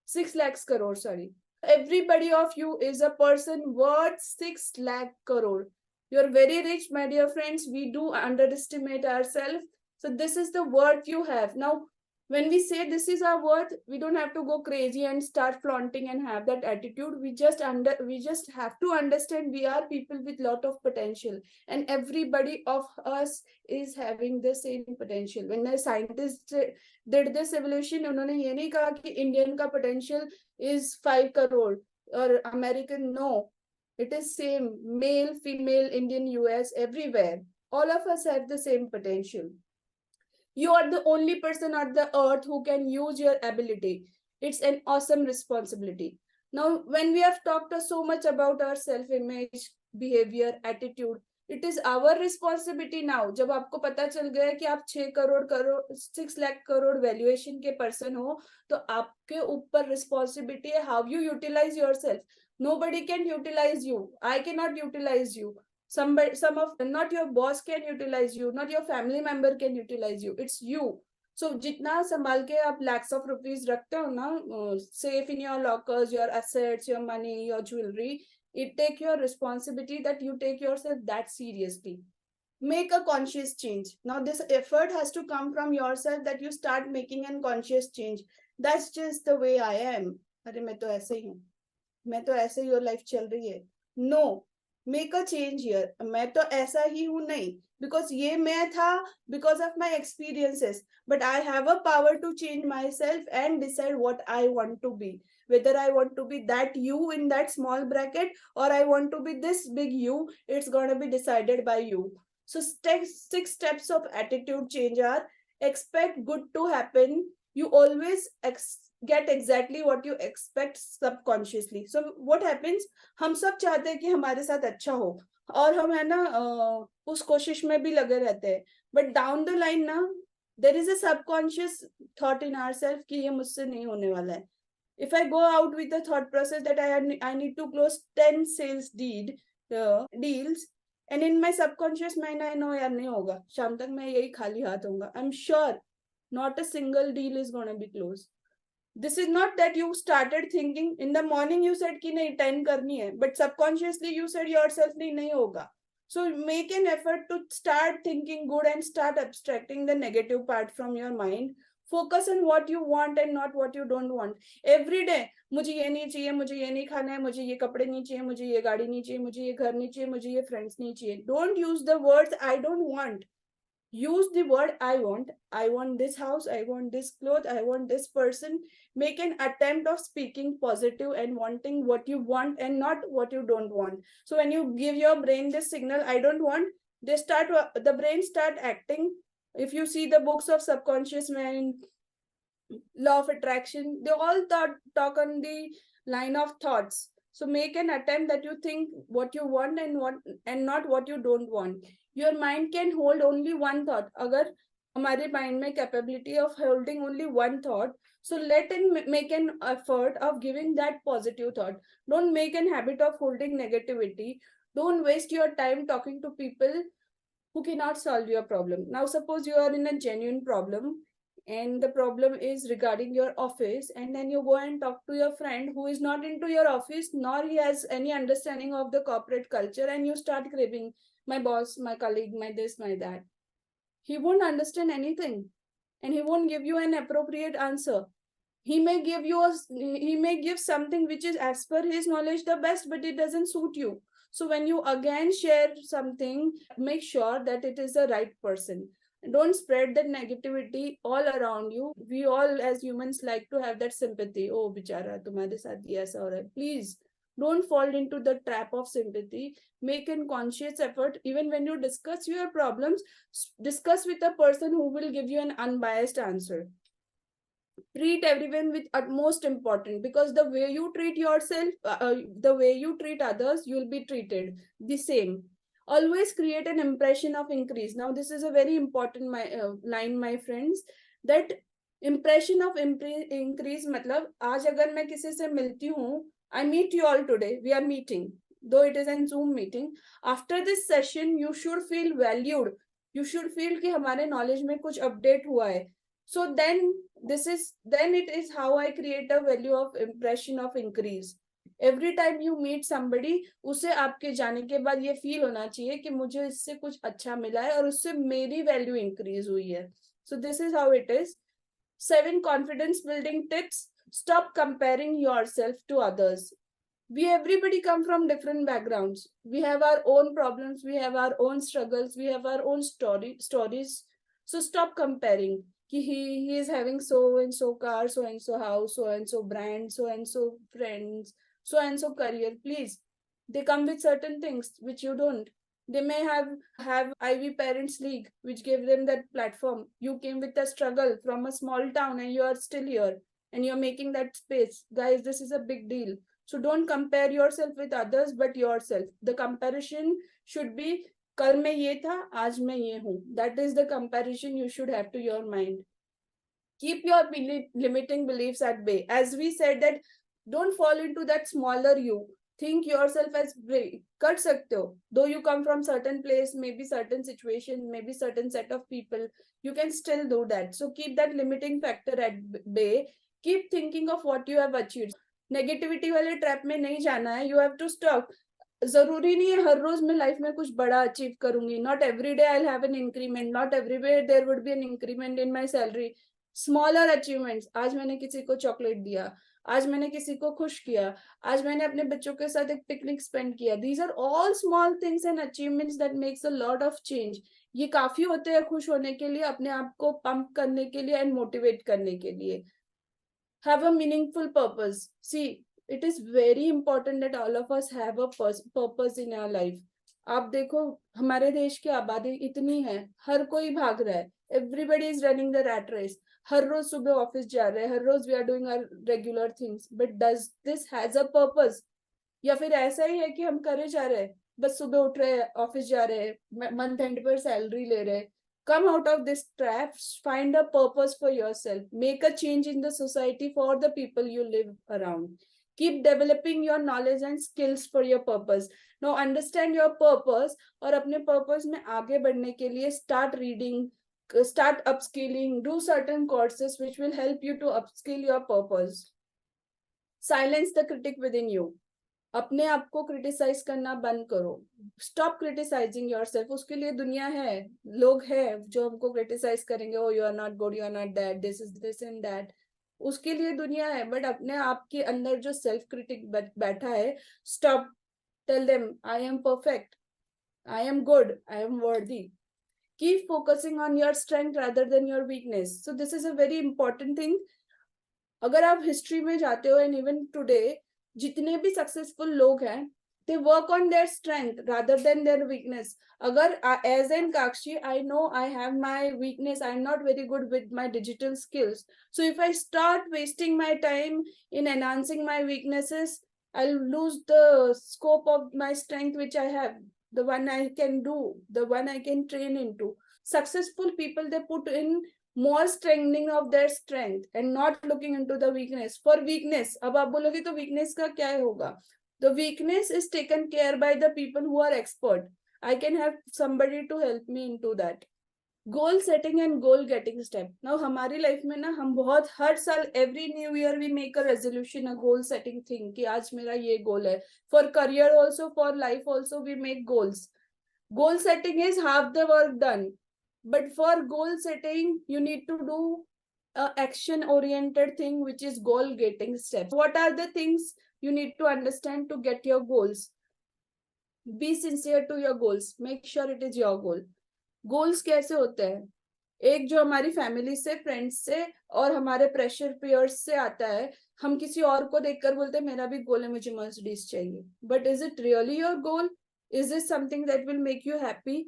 6 lakhs crore, sorry. Everybody of you is a person worth 6 lakh crore. You're very rich, my dear friends. We do underestimate ourselves. So this is the worth you have. Now, when we say this is our worth, we don't have to go crazy and start flaunting and have that attitude. We just have to understand we are people with lot of potential, and everybody of us is having the same potential. When the scientists did this evolution, उन्होंने ये नहीं कहा कि Indian का potential is 5 crore or American. No, it is same, male, female, Indian, US, everywhere. All of us have the same potential. You are the only person on the earth who can use your ability. It's an awesome responsibility. Now, when we have talked so much about our self-image, behavior, attitude, it is our responsibility now. जब आपको पता चल गया कि आप 6 lakh crore valuation के person हो, तो आपके ऊपर रिस्पॉन्सिबिलिटी है how you utilize yourself. Nobody can utilize you. I cannot utilize you. Some of not your boss can utilize you, not your family member can utilize you. It's you. So जितना संभाल के आप lakhs of rupees रखते हो ना, safe in your lockers, your assets, your money, your jewelry, it take your responsibility that you take yourself that seriously. Make a conscious change. Now this effort has to come from yourself, that you start making a conscious change. That's just the way I am. अरे मैं तो ऐसे ही हूँ, मैं तो ऐसे ही और life चल रही है. No, make a change here. मैं तो ऐसा ही हूं नहीं, बिकॉज ये मैं था because of my experiences, but I have a power to change myself and decide what I want to be. Whether I want to be that you in that small bracket or I want to be this big you, it's going to be decided by you. So 6 steps of attitude change are: expect good to happen. You always get exactly what you expect subconsciously. So what happens, हम सब चाहते हैं कि हमारे साथ अच्छा हो, और हम है ना उस कोशिश में भी लगे रहते हैं, बट डाउन द लाइन ना there is a subconscious thought in ourself कि ये मुझसे नहीं होने वाला है. If I go out with the thought process that I need to close 10 sales deals, and in my subconscious mind I know यार नहीं होगा, शाम तक मैं यही खाली हाथ होऊंगा, I'm sure not a single deal is going to be closed. This is not that you started thinking in the morning, you said कि नहीं 10 करनी है, but subconsciously you said yourself नहीं होगा. So make an effort to start thinking good and start abstracting the negative part from your mind. Focus on what you want and not what you don't want. Every day, मुझे ये नहीं चाहिए, मुझे ये नहीं खाना है, मुझे ये कपड़े नहीं चाहिए, मुझे ये गाड़ी नहीं चाहिए, मुझे ये घर नहीं चाहिए, मुझे ये friends नहीं चाहिए. Don't use the words I don't want. Use the word I want. I want this house, I want this cloth, I want this person. Make an attempt of speaking positive and wanting what you want and not what you don't want. So when you give your brain this signal I don't want, the brain start acting. If you see the books of subconscious mind, law of attraction, they all talk on the line of thoughts. So make an attempt that you think what you want and not what you don't want. Your mind can hold only one thought. अगर हमारे mind में capability of holding only one thought. So let and make an effort of giving that positive thought. Don't make an habit of holding negativity. Don't waste your time talking to people who cannot solve your problem. Now suppose you are in a genuine problem and the problem is regarding your office, and then you go and talk to your friend who is not into your office nor he has any understanding of the corporate culture, and you start craving my boss, my colleague, my this, my that. He won't understand anything and he won't give you an appropriate answer. He may give something which is as per his knowledge the best, but it doesn't suit you. So when you again share something, make sure that it is the right person. Don't spread that negativity all around you. We all as humans like to have that sympathy. Oh bichara tumhare sath ye aisa ho raha hai. Please don't fall into the trap of sympathy. Make a conscious effort. Even when you discuss your problems, discuss with a person who will give you an unbiased answer. Treat everyone with utmost important, because the way you treat yourself, the way you treat others, you'll be treated the same. Always create an impression of increase. Now this is a very important line, my friends, that impression of increase matlab आज अगर मैं किसी से मिलती हूँ, I meet you all today, we are meeting, though it is a Zoom meeting. After this session you should feel valued. You should feel कि हमारे knowledge में कुछ update हुआ है. So then it is how I create a value of impression of increase. Every time you meet somebody, उसे आपके जाने के बाद ये फील होना चाहिए कि मुझे इससे कुछ अच्छा मिला है और उससे मेरी वैल्यू इंक्रीज हुई है. So this is how it is. 7 confidence building tips. Stop comparing yourself to others. We everybody come from different backgrounds. We have our own problems, we have our own struggles, we have our own stories. So stop comparing. He is having so and so car, so and so house, so and so brand, so and so friends, so and so career. Please, they come with certain things which you don't. They may have Ivy Parents League which gave them that platform. You came with a struggle from a small town and you are still here and you're making that space. Guys, this is a big deal. So don't compare yourself with others but yourself. The comparison should be कल मैं ये था, आज मैं ये हूँ. That is the comparison you should have to your mind. Keep your limiting beliefs at bay. As we said that don't fall into that smaller you. Think yourself as big. कर सकते हो. Though you come from certain place, maybe certain situation, maybe certain set of people, you can still do that. So keep that limiting factor at bay. Keep thinking of what you have achieved. Negativity वाले trap में नहीं जाना है. You have to stop. जरूरी नहीं है हर रोज मैं life में कुछ बड़ा अचीव करूंगी. Not every day I have an increment. Not everywhere there would be an increment in my salary. Smaller achievements. आज मैंने किसी को चॉकलेट दिया, आज मैंने किसी को खुश किया, आज मैंने अपने बच्चों के साथ एक पिकनिक स्पेंड किया. These are all small things and achievements that makes a lot of change. ये काफी होते हैं खुश होने के लिए, अपने आप को पंप करने के लिए एंड मोटिवेट करने के लिए. Have a meaningful purpose. See, it is very important that all of us have a purpose in our life. आप देखो हमारे देश की आबादी इतनी है, हर कोई भाग रहा है. Everybody is running the rat race. हर रोज सुबह ऑफिस जा रहे हैं, हर रोज we are doing our regular things. But does this has a purpose? या फिर ऐसा ही है कि हम करे जा रहे हैं, बस सुबह उठ रहे हैं, ऑफिस जा रहे हैं, मंथ एंड पर सैलरी ले रहे हैं. Come out of this trap, find a purpose for yourself, make a change in the society for the people you live around. Keep developing your knowledge and skills for your purpose. Now understand your purpose और अपने purpose में आगे बढ़ने के लिए start reading, start upskilling, do certain courses which will help you to upskill your purpose. Silence the critic within you. अपने आप को क्रिटिसाइज करना बंद करो. Stop criticising yourself. उसके लिए दुनिया है, लोग हैं जो हमको क्रिटिसाइज करेंगे. Oh you are not good, you are not that, this is this and that. उसके लिए दुनिया है, बट अपने आप के अंदर जो सेल्फ क्रिटिक बैठा है, stop. Tell them I am perfect, I am good, I am worthy. Keep focusing on your strength rather than your weakness. So this is a very important thing. अगर आप history में जाते हो and even today जितने भी successful लोग हैं, they work on their strength rather than their weakness. अगर as in Kakshi, I know I have my weakness, I'm not very good with my digital skills. So if I start wasting my time in enhancing my weaknesses, I'll lose the scope of my strength which I have, the one I can do, the one I can train into. successful people, they put in more strengthening of their strength and not looking into the weakness. For weakness, अब आप बोलोगे तो weakness का क्या होगा? The weakness is taken care by the people who are expert. I can have somebody to help me into that. Goal setting and goal getting step. Now हमारी life में ना हम बहुत हर साल every new year we make a resolution, a goal setting thing कि आज मेरा ये गोल है. For career also, for life also we make goals. Goal setting is half the work done, but for goal setting you need to do action oriented thing which is goal getting steps. What are the things you need to understand to get your goals? Be sincere to your goals, make sure it is your goal. Goals कैसे होते हैं? एक जो हमारी family से, friends से और हमारे प्रेशर पियर्स से आता है. हम किसी और को देखकर बोलते हैं मेरा भी गोल है, मुझे मर्सिडीज चाहिए. But is it really your goal? Is it something that will make you happy?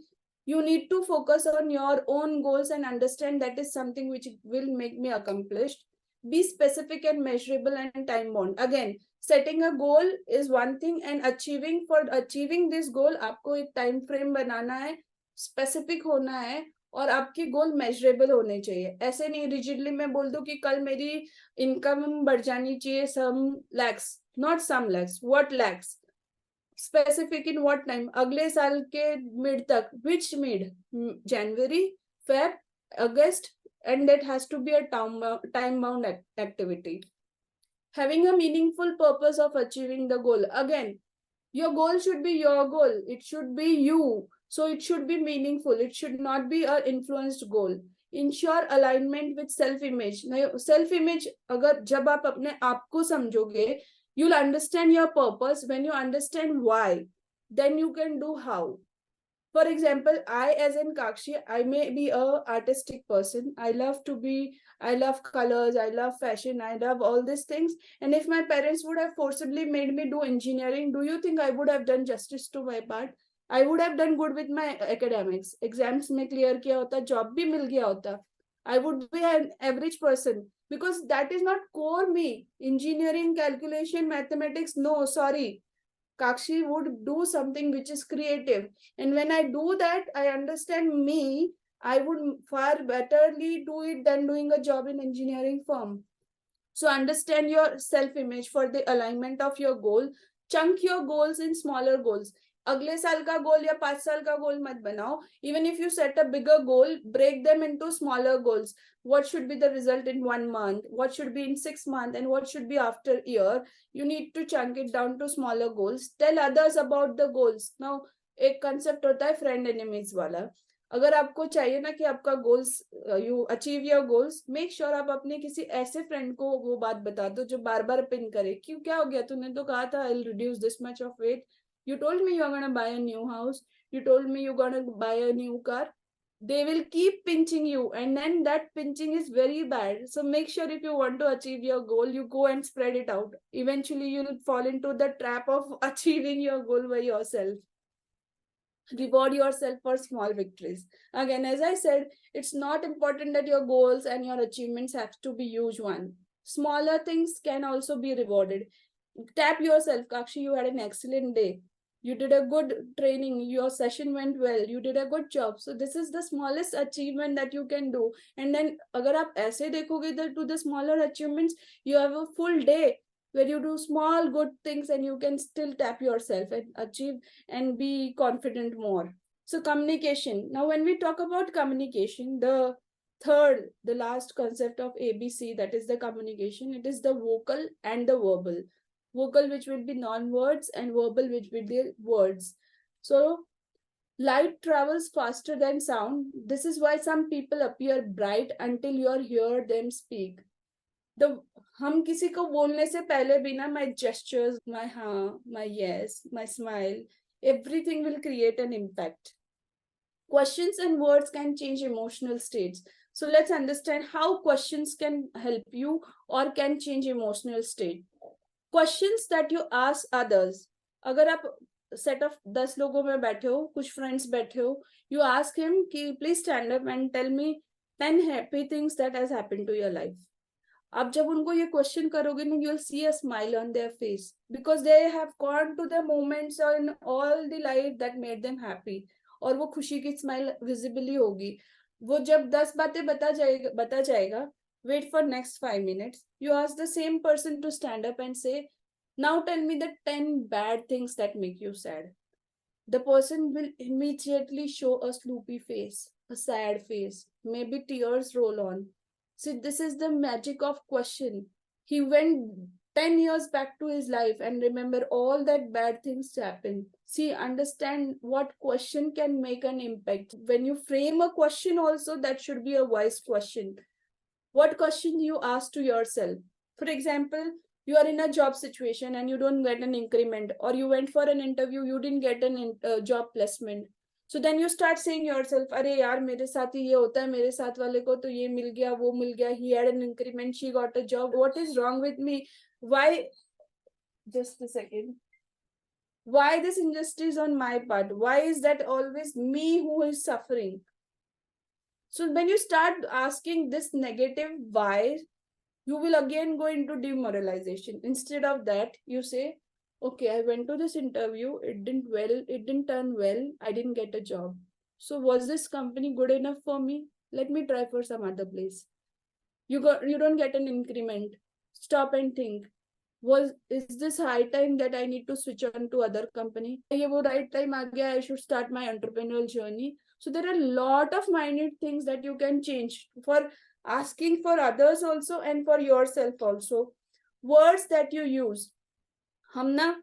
You need to focus on your own goals and understand that is something which will make me accomplished. Be specific and measurable and time bound. Again, setting a goal is one thing and achieving this goal आपको एक time frame बनाना है, specific होना है और आपके गोल measurable होने चाहिए. ऐसे नहीं रिजिडली मैं बोल दूं कि कल मेरी इनकम बढ़ जानी चाहिए some lakhs, not some lakhs, what lakhs. Specific in what time? अगले साल के मिड तक. Which mid? January, Feb, August, and that has to be a time bound activity. Having a meaningful purpose of achieving the goal. Again, your goal should be your goal, it should be you, so it should be meaningful, it should not be a influenced goal. Ensure alignment with self image. Self image अगर जब आप अपने आप को समझोगे, you'll understand your purpose. When you understand why, then you can do how. For example, I as in Kakshi, I may be a artistic person. I love colors, I love fashion, I love all these things. And if my parents would have forcibly made me do engineering, do you think I would have done justice to my part? I would have done good with my academics. Exams में clear किया होता, job भी मिल गया होता. I would be an average person because that is not core me. Engineering, calculation, mathematics, no, sorry. Kakshi would do something which is creative. And when I do that, I understand me. I would far betterly do it than doing a job in engineering firm. So understand your self-image for the alignment of your goal. Chunk your goals in smaller goals. अगले साल का गोल या 5 साल का गोल मत बनाओ. Even if you set a bigger goal, break them into smaller goals. What should be the result in 1 month? What should be in 6 months? And what should be after a year? You need to chunk it down to smaller goals. Tell others about the goals. Now, एक concept होता है friend enemies वाला. अगर आपको चाहिए ना कि आपका goals, you achieve your goals, make sure आप अपने किसी ऐसे फ्रेंड को वो बात बता दो जो बार बार पिन करे. क्यों, क्या हो गया? तूने तो कहा था I will reduce this much of weight. You told me you're gonna buy a new house. You told me you're gonna buy a new car. They will keep pinching you, and then that pinching is very bad. So make sure if you want to achieve your goal, you go and spread it out. Eventually, you'll fall into the trap of achieving your goal by yourself. Reward yourself for small victories. Again, as I said, it's not important that your goals and your achievements have to be huge one. Smaller things can also be rewarded. Tap yourself. Kakshi, you had an excellent day. You did a good training. Your session went well. You did a good job. So this is the smallest achievement that you can do. And then अगर आप ऐसे देखोगे to the smaller achievements, you have a full day where you do small good things and you can still tap yourself and achieve and be confident more. So communication. Now, when we talk about communication, the last concept of ABC, that is the communication, it is the vocal and the verbal. Vocal, which will be non-words, and verbal, which will be words. So light travels faster than sound. This is why some people appear bright until you hear them speak. हम किसी को बोलने से पहले भी ना, my gestures, my हाँ, my yes, my smile, everything will create an impact. Questions and words can change emotional states. So let's understand how questions can help you or can change emotional state. Questions that you ask others. अगर आप set of 10 लोगों में बैठे हो, कुछ friends बैठे हो, you ask him कि please stand up and tell me 10 happy things that has happened to your life. आप जब उनको ये क्वेश्चन करोगे ना, you'll see a smile on their face because they have gone to the moments in all the life that made them happy. और वो खुशी की स्माइल विजिबली होगी, वो जब 10 बातें बता जाएगा, wait for next 5 minutes, you ask the same person to stand up and say, now tell me the 10 bad things that make you sad. The person will immediately show a sloopy face, a sad face, maybe tears roll on. See, this is the magic of question. He went 10 years back to his life and remember all that bad things happen. See, understand what question can make an impact. When you frame a question also, that should be a wise question. What question you ask to yourself? For example, you are in a job situation and you don't get an increment, or you went for an interview, you didn't get an job placement. So then you start saying yourself, अरे यार मेरे साथ ही ये होता है, मेरे साथ वाले को तो ये मिल गया, वो मिल गया, he had an increment, she got a job, what is wrong with me? Why, just a second, why this injustice on my part? Why is that always me who is suffering? So when you start asking this negative why, you will again go into demoralization. Instead of that, you say, okay, I went to this interview, it didn't turn well, I didn't get a job. So was this company good enough for me? Let me try for some other place. You don't get an increment. Stop and think. Is this high time that I need to switch on to other company? ये वो right time आ गया, I should start my entrepreneurial journey. So there are a lot of minute things that you can change for asking for others also and for yourself also. Words that you use. हम ना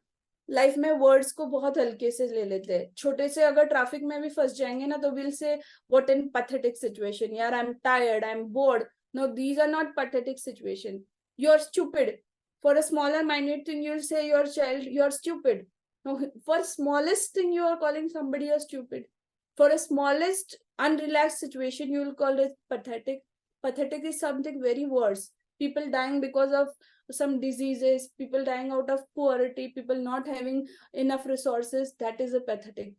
life में words को बहुत हल्के से ले लेते हैं. छोटे से अगर ट्रैफिक में भी फंस जाएंगे ना, तो will say what in pathetic situation, यार I am tired, I am bored. No, these are not pathetic situation. You are stupid. For a smaller minute thing, you'll say your child, you're stupid. No, for smallest thing, you are calling somebody a stupid. For a smallest unrelaxed situation, you will call it pathetic. Pathetic is something very worse. People dying because of some diseases, people dying out of poverty, people not having enough resources. That is a pathetic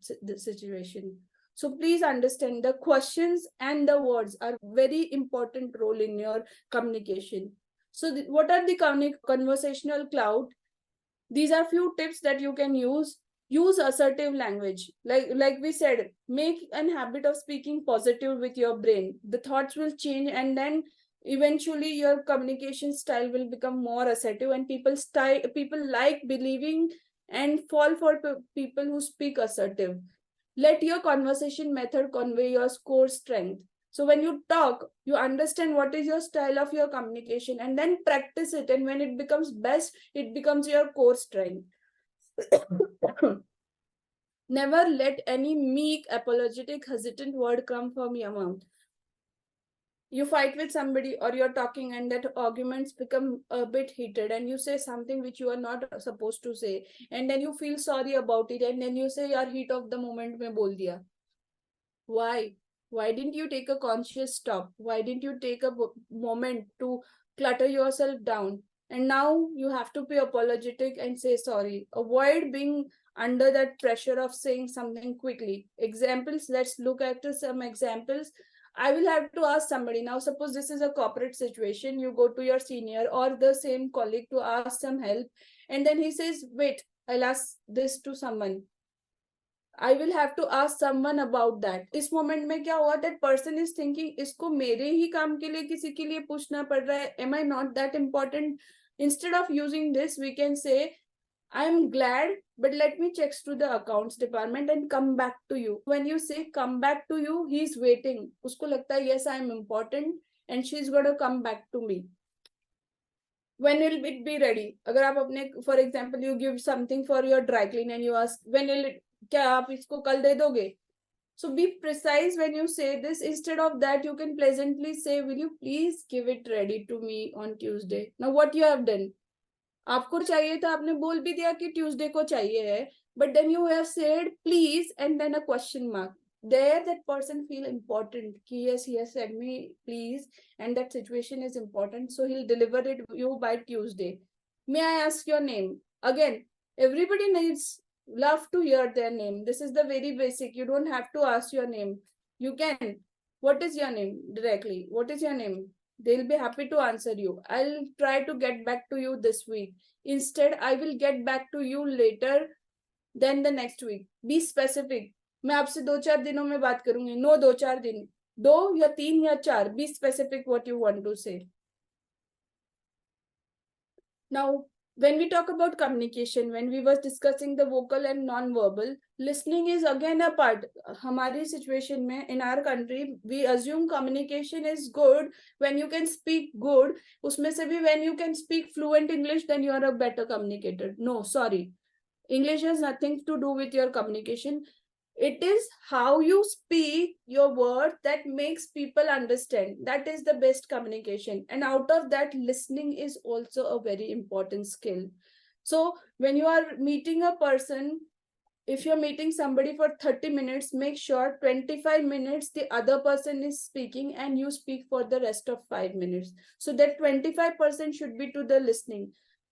situation. So please understand, the questions and the words are very important role in your communication. So what are the conversational cloud? These are few tips that you can use. Use assertive language. Like we said, make an habit of speaking positive with your brain. The thoughts will change, and then eventually your communication style will become more assertive, and people like believing and fall for people who speak assertive. Let your conversation method convey your core strength. So when you talk, you understand what is your style of your communication and then practice it. And when it becomes best, it becomes your core strength. Never let any meek, apologetic, hesitant word come from your mouth. You fight with somebody or you're talking and that arguments become a bit heated and you say something which you are not supposed to say. And then you feel sorry about it. And then you say, yaar, heat of the moment mein bol diya. Why? Why didn't you take a conscious stop? Why didn't you take a moment to clutter yourself down? And now you have to be apologetic and say sorry. Avoid being under that pressure of saying something quickly. Examples, let's look at some examples. I will have to ask somebody. Now, suppose this is a corporate situation. You go to your senior or the same colleague to ask some help. And then he says, wait, I'll ask this to someone. I will have to ask someone about that. इस moment में क्या हुआ, that person is thinking, इसको मेरे ही काम के लिए किसी के लिए पूछना पड़ रहा है. Am I not that important? Instead of using this, we can say, I am glad, but let me check through the accounts department and come back to you. When you say come back to you, he is waiting. उसको लगता है yes, I am important and she is going to come back to me. When will it be ready? अगर आप अपने, for example, you give something for your dry clean and you ask, when will it, क्या आप इसको कल दे दोगे? So be precise when you say this. Instead of that, you can pleasantly say, will you please give it ready to me on Tuesday? Now what you have done? आपको चाहिए था, आपने बोल भी दिया कि ट्यूसडे को चाहिए है, but then you have said please and then a question mark. There that person feel important कि yes, he has said me please and that situation is important, so he'll deliver it you by Tuesday. May I ask your name? Again, everybody needs love to hear their name. This is the very basic. You don't have to ask your name. You can. What is your name? Directly. What is your name? They'll be happy to answer you. I'll try to get back to you this week. Instead, I will get back to you later than the next week. Be specific. मैं आपसे 2-4 दिनों में बात करूंगी. No 2-4 दिन, 2 या 3 या 4. Be specific what you want to say. Now, when we talk about communication, when we was discussing the vocal and non-verbal, listening is again a part. हमारी situation में in our country, we assume communication is good when you can speak good. उसमें से भी when you can speak fluent English, then you are a better communicator. No, sorry. English has nothing to do with your communication. It is how you speak your word that makes people understand. That is the best communication, and out of that, listening is also a very important skill. So when you are meeting a person, if you're meeting somebody for 30 minutes, make sure 25 minutes the other person is speaking and you speak for the rest of 5 minutes. So that 25% should be to the listening.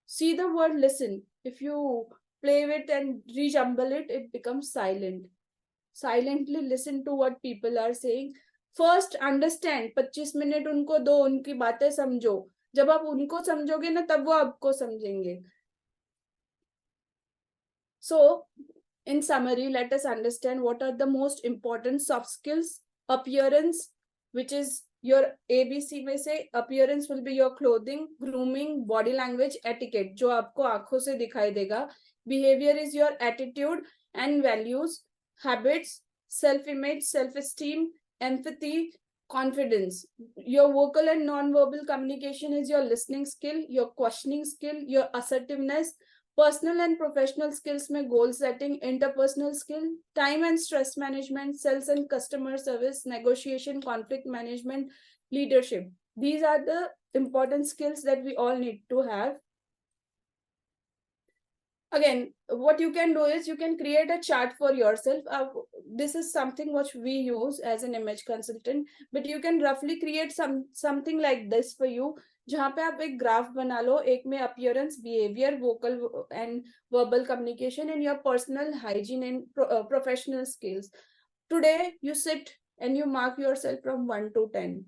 See the word listen. If you play with and rejumble it, it becomes silent. Silently listen to what people are saying. First understand. 25 minute उनको दो, उनकी बातें समझो. जब आप उनको समझोगे ना, तब वो आपको समझेंगे. So in summary, let us understand what are the most important soft skills. Appearance, which is your ABC में से appearance will be your clothing, grooming, body language, etiquette, जो आपको आंखों से दिखाई देगा. Behavior is your attitude and values. Habits, self-image, self-esteem, empathy, confidence. Your vocal and non-verbal communication is your listening skill, your questioning skill, your assertiveness. Personal and professional skills में goal setting, interpersonal skill, time and stress management, sales and customer service, negotiation, conflict management, leadership. These are the important skills that we all need to have. Again, what you can do is you can create a chart for yourself. This is something which we use as an image consultant, but you can roughly create something like this for you, जहाँ पे आप एक graph बना लो. एक में appearance, behavior, vocal and verbal communication, and your personal hygiene and professional skills. Today you sit and you mark yourself from 1 to 10.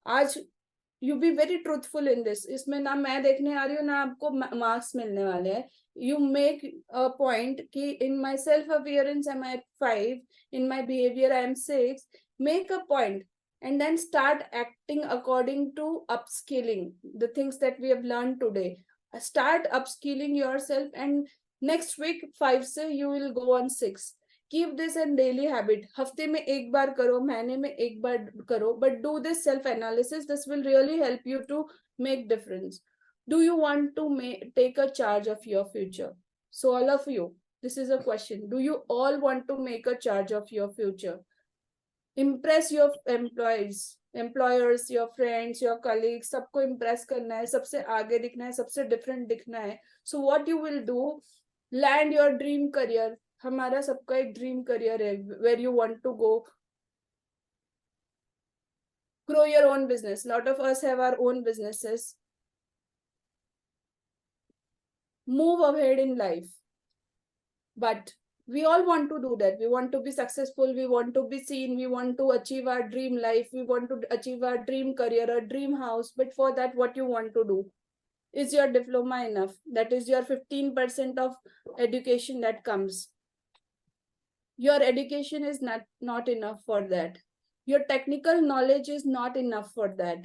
आज you be very truthful in this. इसमें ना मैं देखने आ रही हूँ, ना आपको मार्क्स मिलने वाले हैं. You make a point कि in my self appearance am I 5, in my behavior I am 6. Make a point and then start acting according to upskilling the things that we have learned today. Start upskilling yourself, and next week 5 से you will go on 6. Keep this a daily habit. हफ्ते में एक बार करो, महीने में एक बार करो, but do this self analysis. This will really help you to make difference. Do you want to take a charge of your future? So all of you, this is a question. Do you all want to make a charge of your future? Impress your employers, your friends, your colleagues. सबको impress करना है, सबसे आगे दिखना है, सबसे different दिखना है. So what you will do? Land your dream career. हमारा सबका एक ड्रीम करियर है. Where you want to go. Grow your own business. Lot of us have our own businesses. Move ahead in life. But we all want to do that. We want to be successful. We want to be seen. We want to achieve our dream life. We want to achieve our dream career, a dream house. But for that, what you want to do? Is your diploma enough? That is your 15% of education that comes. Your education is not enough for that. Your technical knowledge is not enough for that.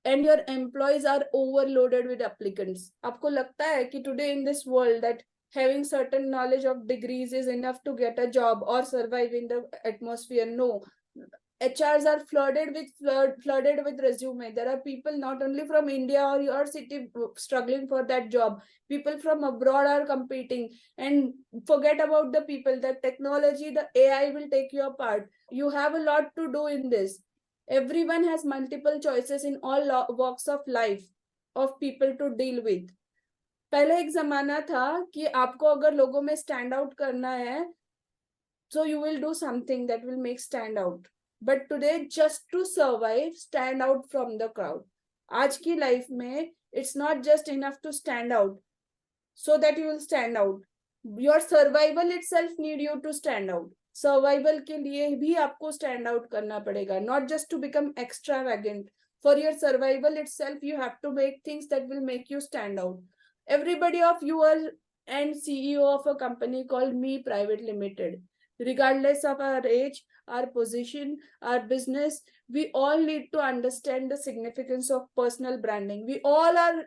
And your employees are overloaded with applicants. आपको लगता है कि today in this world that having certain knowledge of degrees is enough to get a job or survive in the atmosphere? No. HRs are flooded with resume. There are people not only from India or your city struggling for that job. People from abroad are competing. And forget about the people. The technology, the AI will take your part. You have a lot to do in this. Everyone has multiple choices in all walks of life of people to deal with. पहले एक जमाना था कि आपको अगर लोगों में stand out करना है, so you will do something that will make stand out. But today, just to survive, stand out from the crowd. आज की life में, it's not just enough to stand out so that you will stand out. Your survival itself need you to stand out. Survival के लिए भी आपको stand out करना पड़ेगा. Not just to become extravagant. For your survival itself, you have to make things that will make you stand out. Everybody of you are and CEO of a company called Me Private Limited. regardless of our age, our position, our business. We all need to understand the significance of personal branding. We all are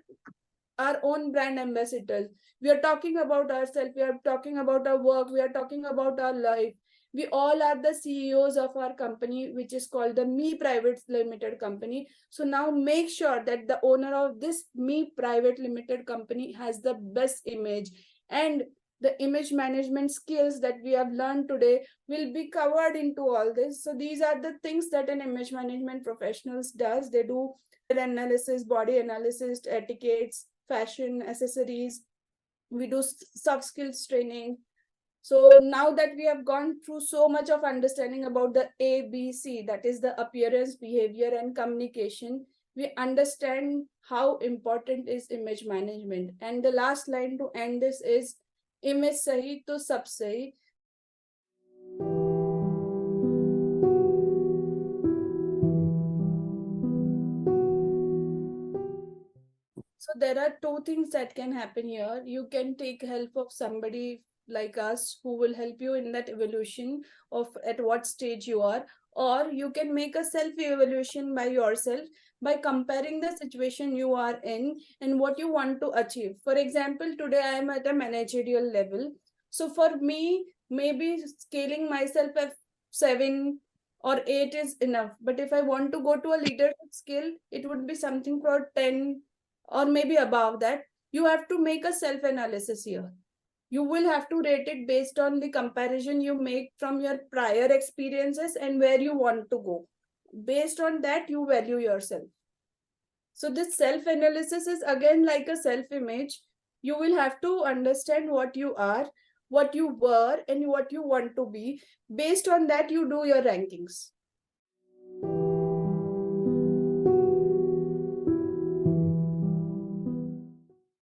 our own brand ambassadors. We are talking about ourselves, we are talking about our work, we are talking about our life. We all are the CEOs of our company, which is called the Me Private Limited Company. So now make sure that the owner of this Me Private Limited Company has the best image, and the image management skills that we have learned today will be covered into all this. So these are the things that an image management professionals does. They do analysis, body analysis, etiquettes, fashion, accessories. We do soft skills training. So now that we have gone through so much of understanding about the ABC, that is the appearance, behavior, and communication, we understand how important is image management. And the last line to end this is image sahi to sab sahi. So there are two things that can happen here. You can take help of somebody like us who will help you in that evolution of at what stage you are, or you can make a self evaluation by yourself by comparing the situation you are in and what you want to achieve. For example, today I am at a managerial level. So for me, maybe scaling myself at 7 or 8 is enough. But if I want to go to a leadership skill, it would be something for 10 or maybe above that. You have to make a self analysis here. You will have to rate it based on the comparison you make from your prior experiences and where you want to go. Based on that, you value yourself. So this self analysis is again like a self image. You will have to understand what you are, what you were, and what you want to be. Based on that, you do your rankings.